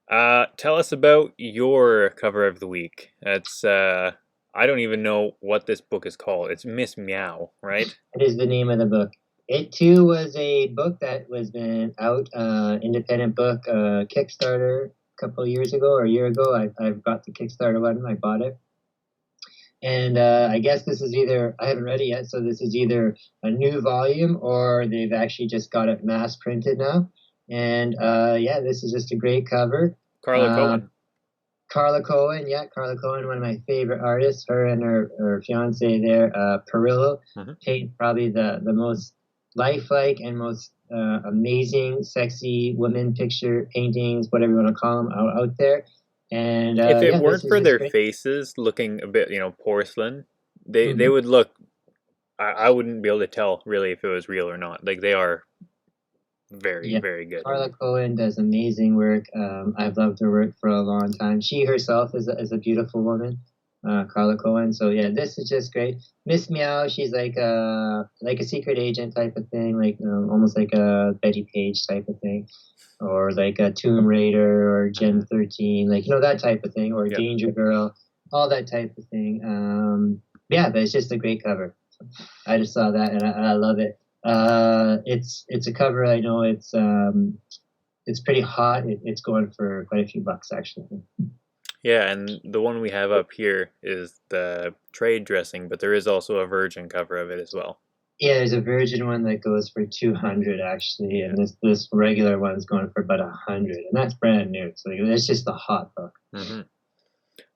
Tell us about your cover of the week. It's I don't even know what this book is called. It's Miss Meow, right? It is the name of the book. It too was a book that was been out, independent book, Kickstarter a couple of years ago or a year ago. I've got the Kickstarter one. I bought it. And I guess this is either, I haven't read it yet, so this is either a new volume or they've actually just got it mass printed now. And yeah, this is just a great cover. Carla Cohen. Carla Cohen, yeah, Carla Cohen, one of my favorite artists. Her and her fiance there, Perillo, paint probably the most lifelike and most amazing, sexy women picture paintings, whatever you want to call them, out there. And if it yeah, weren't for their great. faces looking a bit, porcelain, they would look. I wouldn't be able to tell really if it was real or not. Like they are very, very good. Carla Cohen does amazing work. I've loved her work for a long time. She herself is a beautiful woman, Carla Cohen. So yeah, this is just great. Miss Meow, she's like a secret agent type of thing, like almost like a Betty Page type of thing, or like a Tomb Raider or Gen 13, like that type of thing, or Danger Girl, all that type of thing. Yeah, but it's just a great cover. I just saw that and I love it. It's a cover. I know it's pretty hot. It's going for quite a few bucks actually. Yeah, and the one we have up here is the trade dressing, but there is also a virgin cover of it as well. Yeah, there's a virgin one that goes for 200 actually, and this regular one's going for about 100, and that's brand new. So it's just a hot book.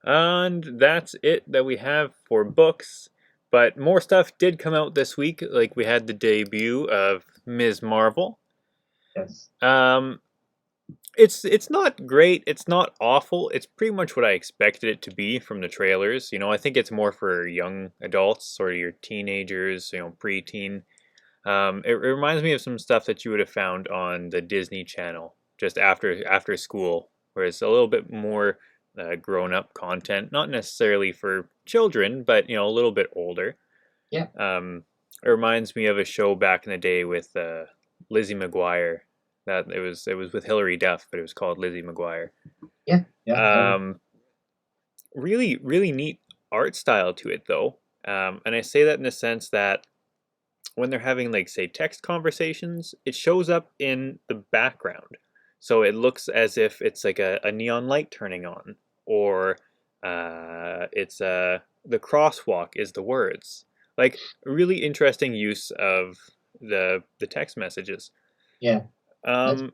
And that's it that we have for books. But more stuff did come out this week. Like we had the debut of Ms. Marvel. Yes. It's not great. It's not awful. It's pretty much what I expected it to be from the trailers. I think it's more for young adults, sort of your teenagers, preteen. It reminds me of some stuff that you would have found on the Disney Channel just after school, where it's a little bit more grown-up content, not necessarily for children, but a little bit older. Yeah. It reminds me of a show back in the day with Lizzie McGuire That it was with Hilary Duff, but it was called Lizzie McGuire. Yeah, yeah, Um, really, really neat art style to it, though. And I say that in the sense that when they're having, like, say, text conversations, it shows up in the background. So it looks as if it's like a neon light turning on, or it's the crosswalk is the words. Like, really interesting use of the text messages. yeah. That's Um,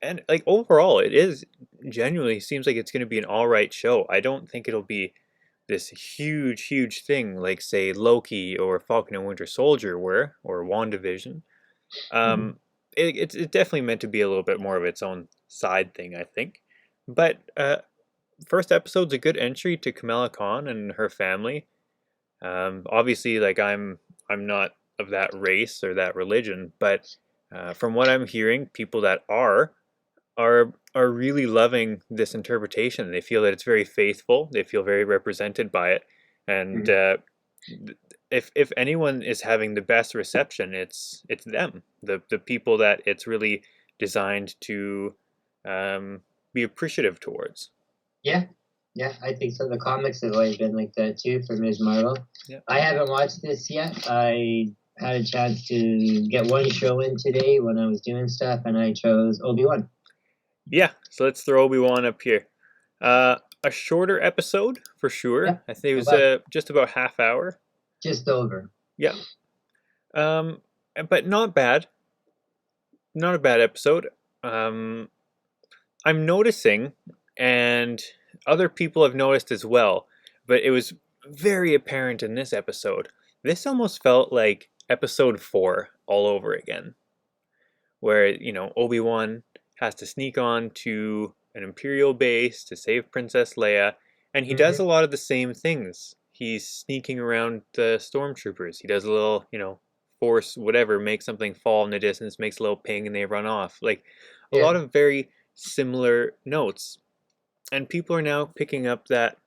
and like overall, it is genuinely seems like it's going to be an all right show. I don't think it'll be this huge, huge thing like, say, Loki or Falcon and Winter Soldier were, or WandaVision. mhm. Um, it's definitely meant to be a little bit more of its own side thing, I think. But first episode's a good entry to Kamala Khan and her family. Obviously, like, I'm not of that race or that religion, but from what I'm hearing, people that are really loving this interpretation. They feel that it's very faithful. They feel very represented by it, and Mhm. if anyone is having the best reception, it's them, the people that it's really designed to be appreciative towards. Yeah, yeah, I think so. The comics have always been like that too for Ms. Marvel. Yeah, I haven't watched this yet. I had a chance to get one show in today when I was doing stuff, and I chose Obi-Wan. yeah. So let's throw Obi-Wan up here. A shorter episode for sure. Yeah, I think it was about just about half hour. just over. Yeah. Um, but not bad. Not a bad episode. Um, I'm noticing, and other people have noticed as well, but it was very apparent in this episode. This almost felt like episode 4 all over again, where, Obi-Wan has to sneak on to an Imperial base to save Princess Leia, and he does Hmm. a lot of the same things. He's sneaking around the stormtroopers. He does a little, force whatever, make something fall in the distance, makes a little ping, and they run off. Like, a Yeah, lot of very similar notes. And people are now picking up that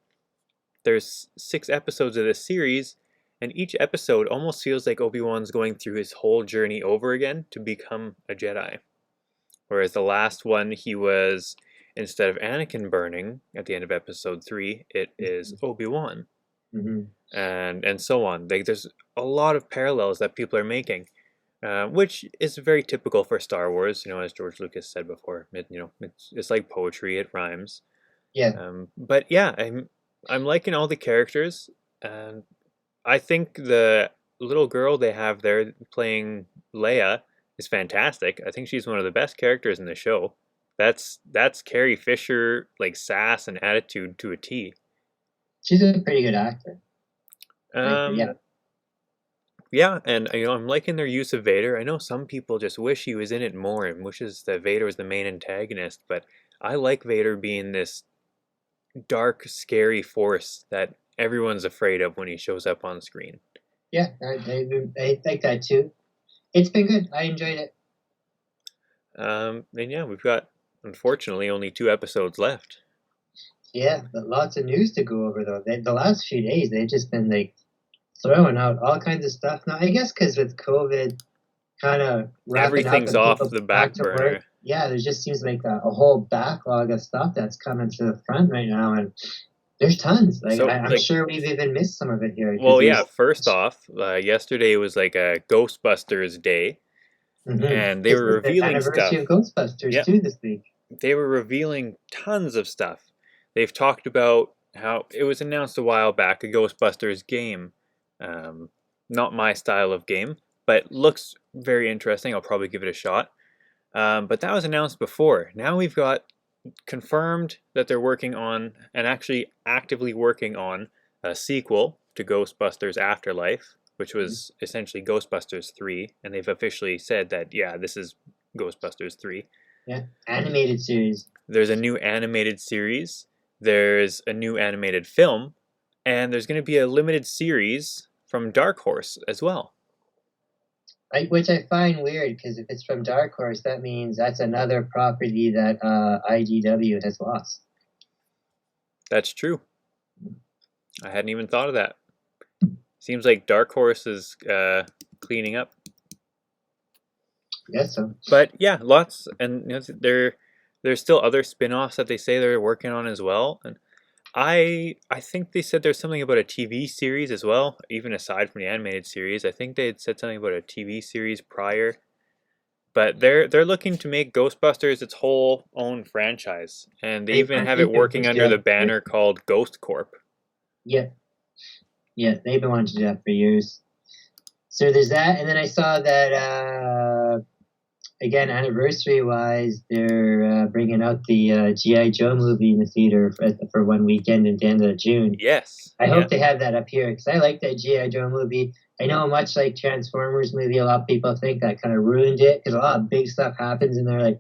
there's 6 episodes of this series, and each episode almost feels like Obi-Wan's going through his whole journey over again to become a Jedi. Whereas the last one, he was, instead of Anakin burning at the end of episode 3, it is Obi-Wan, hmm, and so on. Like, there's a lot of parallels that people are making, which is very typical for Star Wars. As George Lucas said before, it's like poetry; it rhymes. yeah. But yeah, I'm liking all the characters, and I think the little girl they have there playing Leia is fantastic. I think she's one of the best characters in the show. That's Carrie Fisher, like, sass and attitude to a T. She's a pretty good actor. Um, Yeah, yeah, and I'm liking their use of Vader. I know some people just wish he was in it more and wishes that Vader was the main antagonist, but I like Vader being this dark, scary force that everyone's afraid of when he shows up on screen. yeah. I like that too. It's been good. I enjoyed it. And yeah, we've got, unfortunately, only 2 episodes left. Yeah, but lots of news to go over though. The last few days they've just been like throwing out all kinds of stuff. Now I guess because with COVID kind of wrapping up Everything's and off people the back back to work, burner. yeah, there just seems like a whole backlog of stuff that's coming to the front right now, and there's tons. Like So, I'm like, sure we've even missed some of it here because well, yeah, there's. first off, yesterday was like a Ghostbusters day, Mm-hmm. and they This were is the revealing anniversary of stuff. Ghostbusters Yeah, too this week. they were revealing tons of stuff. They've talked about how it was announced a while back, a Ghostbusters game. Um, Not my style of game, but looks very interesting. I'll probably give it a shot. But that was announced before. Now we've got confirmed that they're working on, and actually actively working on, a sequel to Ghostbusters Afterlife, which was essentially Ghostbusters 3, and they've officially said that, yeah, this is Ghostbusters 3. Yeah, animated series. There's a new animated series, there's a new animated film, and there's going to be a limited series from Dark Horse as well. Which I find weird because if it's from Dark Horse, that means that's another property that IDW has lost. That's true. I hadn't even thought of that. Seems like Dark Horse is cleaning up. Guess so. But yeah, lots, and there's still other spin-offs that they say they're working on as well. And I think they said there's something about a TV series as well, even aside from the animated series. I think they had said something about a TV series prior. But they're looking to make Ghostbusters its whole own franchise, and they even have They've it been working pushing under that the for years. banner called Ghost Corp. Yeah, yeah, they've been wanting to do that for years. So there's that, and then I saw that again, anniversary wise, they're bringing out the GI Joe movie in the theater for one weekend at the end of June. Yes, I yeah, hope they have that up here because I like that GI Joe movie. I know much like Transformers movie, a lot of people think that kind of ruined it because a lot of big stuff happens in there. Like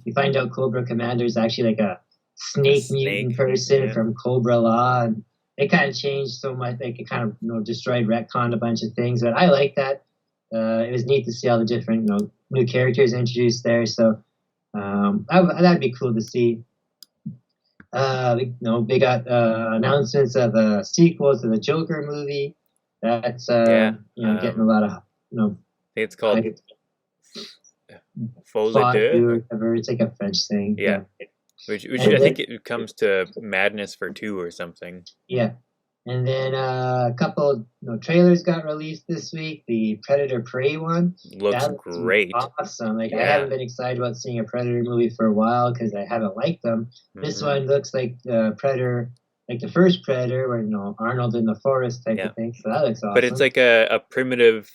you find out Cobra Commander is actually like a a snake mutant snake. person Yeah, from Cobra Law, and it kind of changed so much. Like it kind of destroyed retconned a bunch of things, but I like that. It was neat to see all the different new characters introduced there. So that'd be cool to see. They got announcements of a sequel to the Joker movie. That's yeah. getting a lot of I think it's called hype. Folie Fought Deux. or whatever. It's like a French thing. Yeah, Yeah. which And I then think it comes to Madness for Two or something. yeah. And then a couple trailers got released this week. The Predator Prey one. Looks That looks great. awesome. Like I Yeah. haven't been excited about seeing a Predator movie for a while because I haven't liked them. This Hmm. one looks like the Predator, like the first Predator, where Arnold in the forest type Yeah, of thing. So that looks but it's awesome. like a primitive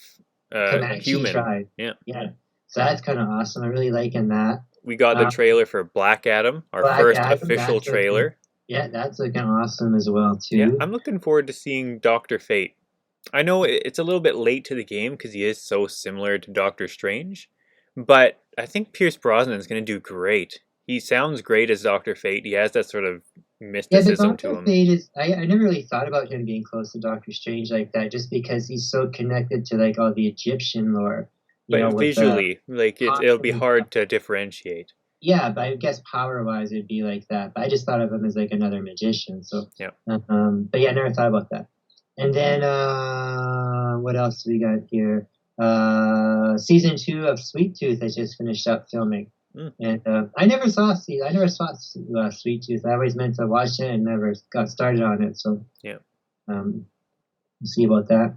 Comanche human. tribe. Yeah. Yeah. So that's kind of awesome. I'm really liking that. We got the Uh, trailer for Black Adam, our Black first Adam, official trailer. that's looking awesome as well Yeah, too. I'm looking forward to seeing Doctor Fate. I know it's a little bit late to the game because he is so similar to Doctor Strange, but I think Pierce Brosnan is going to do great. He sounds great as Doctor Fate. He has that sort of Yeah, but mysticism to Doctor him. Fate is. I never really thought about him being close to Doctor Strange like that, just because he's so connected to like all the Egyptian lore, But with the visually, like it'll be costume and stuff. hard to differentiate. Yeah, but I guess power wise it'd be like that. But I just thought of him as like another magician. So, Yeah. but yeah, I never thought about that. And then what else do we got here? Season 2 of Sweet Tooth has just finished up filming. Mm. And I never saw Sweet Tooth. I always meant to watch it and never got started on it. So Yeah. we'll see about that.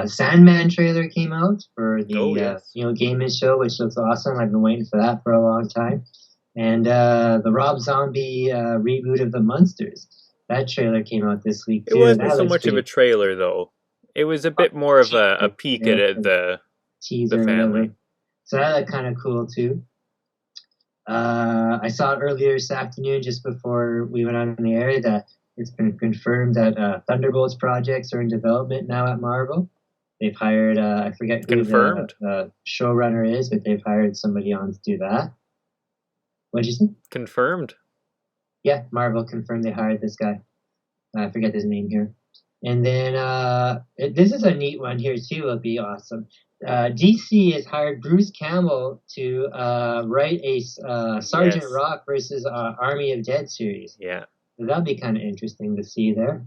Sandman trailer came out for Oh the yes. Game Show, which looks awesome. I've been waiting for that for a long time. And the Rob Zombie reboot of the Munsters. That trailer came out this week It too, and wasn't that so looks much of a pretty trailer though. It was a bit more of a peek at the teaser, whatever. family. So that looked kind of cool too. I saw earlier this afternoon, just before we went on the air, that it's been confirmed that Thunderbolts projects are in development now at Marvel. They've hired, I forget who Confirmed. the showrunner is, but they've hired somebody on to do that. What'd you say? Confirmed. Yeah, Marvel confirmed they hired this guy. I forget his name here. And then this is a neat one here too. It'll be awesome. DC has hired Bruce Campbell to write a Sergeant Yes. Rock versus Army of Dead series. Yeah. So that'll be kind of interesting to see there.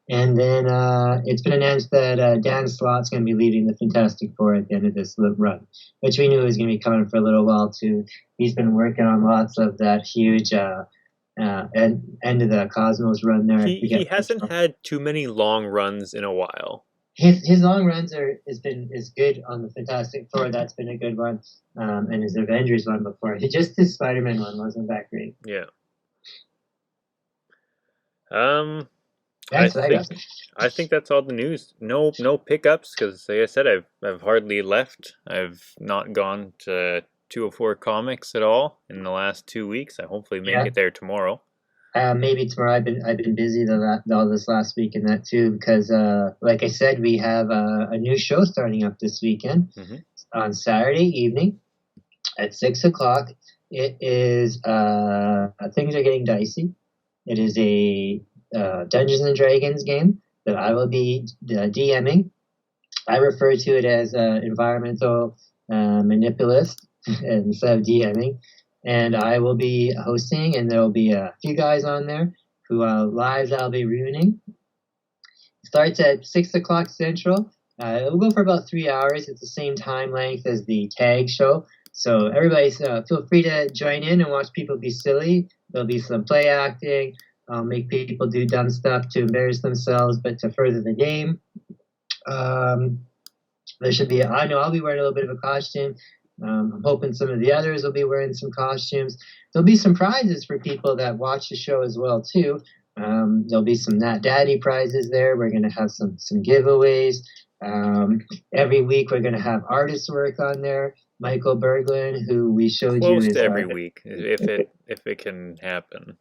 And then it's been announced that Dan Slott's going to be leading the Fantastic Four at the end of this run, which we knew was going to be coming for a little while too. He's been working on lots of that huge end of the Cosmos run there. I He forget which hasn't one. had too many long runs in a while. His long runs is good on the Fantastic Four. That's been a good one, and his Avengers one before. Just his Spider-Man one wasn't that great. Yeah. I That's what I think got. I think that's all the news. No pickups because, like I said, I've hardly left. I've not gone to 204 Comics at all in the last 2 weeks. I hopefully make Yeah. it there tomorrow. Maybe tomorrow. I've been busy all this last week and that too because, like I said, we have a new show starting up this weekend on Saturday evening at 6 o'clock. It is things are getting dicey. It is a Dungeons and Dragons game that I will be DMing. I refer to it as environmental manipulist instead of DMing. And I will be hosting, and there will be a few guys on there who lives I'll be ruining. Starts at 6 o'clock Central. It'll go for about 3 hours. It's the same time length as the tag show. So everybody's feel free to join in and watch people be silly. There'll be some play acting. I'll make people do dumb stuff to embarrass themselves, but to further the game. Um, there should be. I know I'll be wearing a little bit of a costume. I'm hoping some of the others will be wearing some costumes. There'll be some prizes for people that watch the show as well too. There'll be some Nat Daddy prizes there. We're going to have some giveaways. Every week we're going to have artist work on there. Michael Berglund, who we showed you Close is to every week, if it can happen.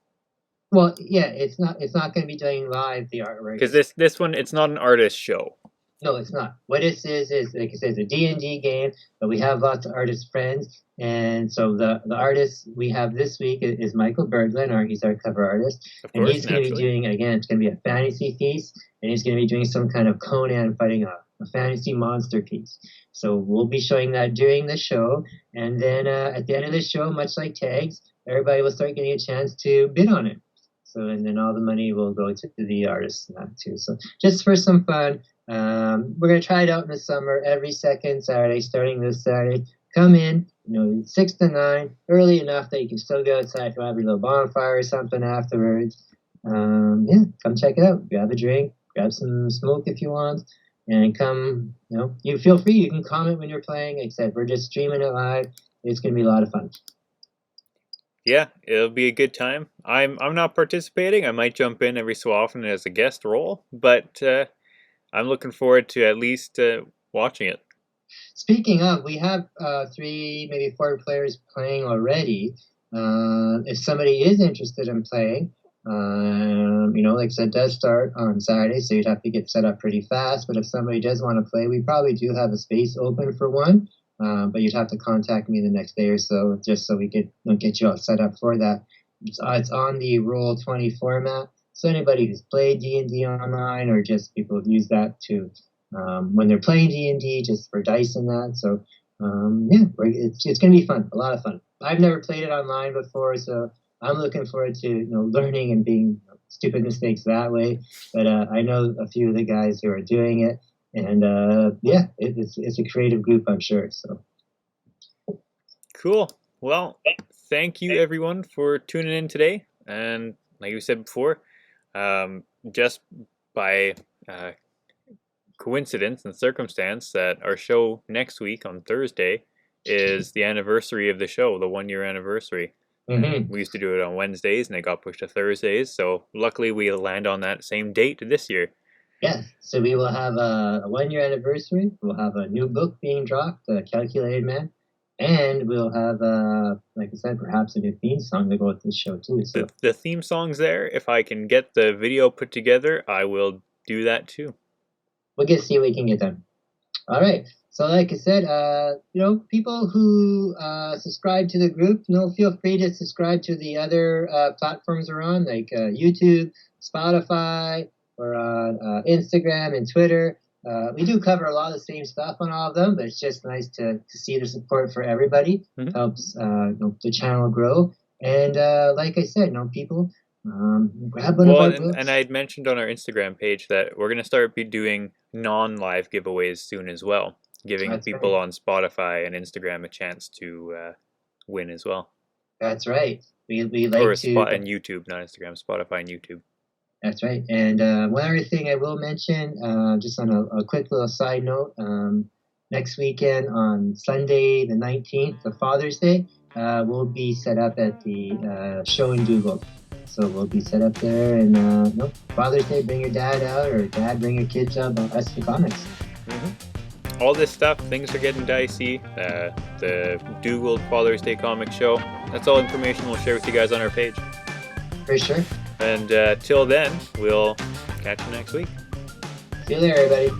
well, yeah, it's not going to be doing live the artwork. Because this one, it's not an artist show. No, it's not. What it is like I said, it's a D&D game, but we have lots of artist friends. And so the artist we have this week is Michael Berglund, he's our cover artist. Of And course, he's going to be doing, again, it's going to be a fantasy piece, and he's going to be doing some kind of Conan fighting a fantasy monster piece. So we'll be showing that during the show. And then at the end of the show, much like tags, everybody will start getting a chance to bid on it. So, and then all the money will go to the artists and that too. So just for some fun. We're going to try it out in the summer every second Saturday, starting this Saturday. Come in, 6 to 9, early enough that you can still go outside if you have your little bonfire or something afterwards. Yeah, come check it out. Grab a drink, grab some smoke if you want, and come, you feel free. You can comment when you're playing, except we're just streaming it live. It's going to be a lot of fun. Yeah, it'll be a good time. I'm not participating. I might jump in every so often as a guest role, but I'm looking forward to at least watching it. Speaking of, we have 3, maybe 4 players playing already. If somebody is interested in playing, like I said, it does start on Saturday, so you'd have to get set up pretty fast. But if somebody does want to play, we probably do have a space open for one. But you'd have to contact me the next day or so, just so we could get you all set up for that. It's on the Roll20 format. So anybody who's played D&D online, or just people who've used that to when they're playing D&D, just for dice and that. So yeah, it's going to be fun, a lot of fun. I've never played it online before, so I'm looking forward to learning and being stupid mistakes that way. But I know a few of the guys who are doing it, and yeah, it's a creative group, I'm sure. So cool. Well, thank you everyone for tuning in today, and like we said before. Just by coincidence and circumstance that our show next week on Thursday is the anniversary of the show, the 1-year anniversary. Mm-hmm. We used to do it on Wednesdays and it got pushed to Thursdays, so luckily we'll land on that same date this year. Yeah, so we will have a 1-year anniversary. We'll have a new book being dropped, Calculated Man. And we'll have, like I said, perhaps a new theme song to go with this show too. So the theme song's there. If I can get the video put together, I will do that too. We'll see what we can get done. All right. So like I said, people who subscribe to the group, feel free to subscribe to the other platforms we're on, like YouTube, Spotify, or on Instagram and Twitter. We do cover a lot of the same stuff on all of them, but it's just nice to see the support for everybody. Mm-hmm. Helps the channel grow. And like I said, people grab one of our books. And I had mentioned on our Instagram page that we're going to start doing non-live giveaways soon as well, giving people on Spotify and Instagram a chance to win as well. That's right. We like to... and YouTube, not Instagram, Spotify and YouTube. That's right. And one other thing I will mention, just on a quick little side note, next weekend on Sunday the 19th, the Father's Day, we'll be set up at the show in Dougal. So we'll be set up there, and Father's Day, bring your dad out, or dad, bring your kids up, us for comics. Mm-hmm. All this stuff, things are getting dicey. The Dougal Father's Day comic show, that's all information we'll share with you guys on our page. For sure. And till then, we'll catch you next week. See you there, everybody.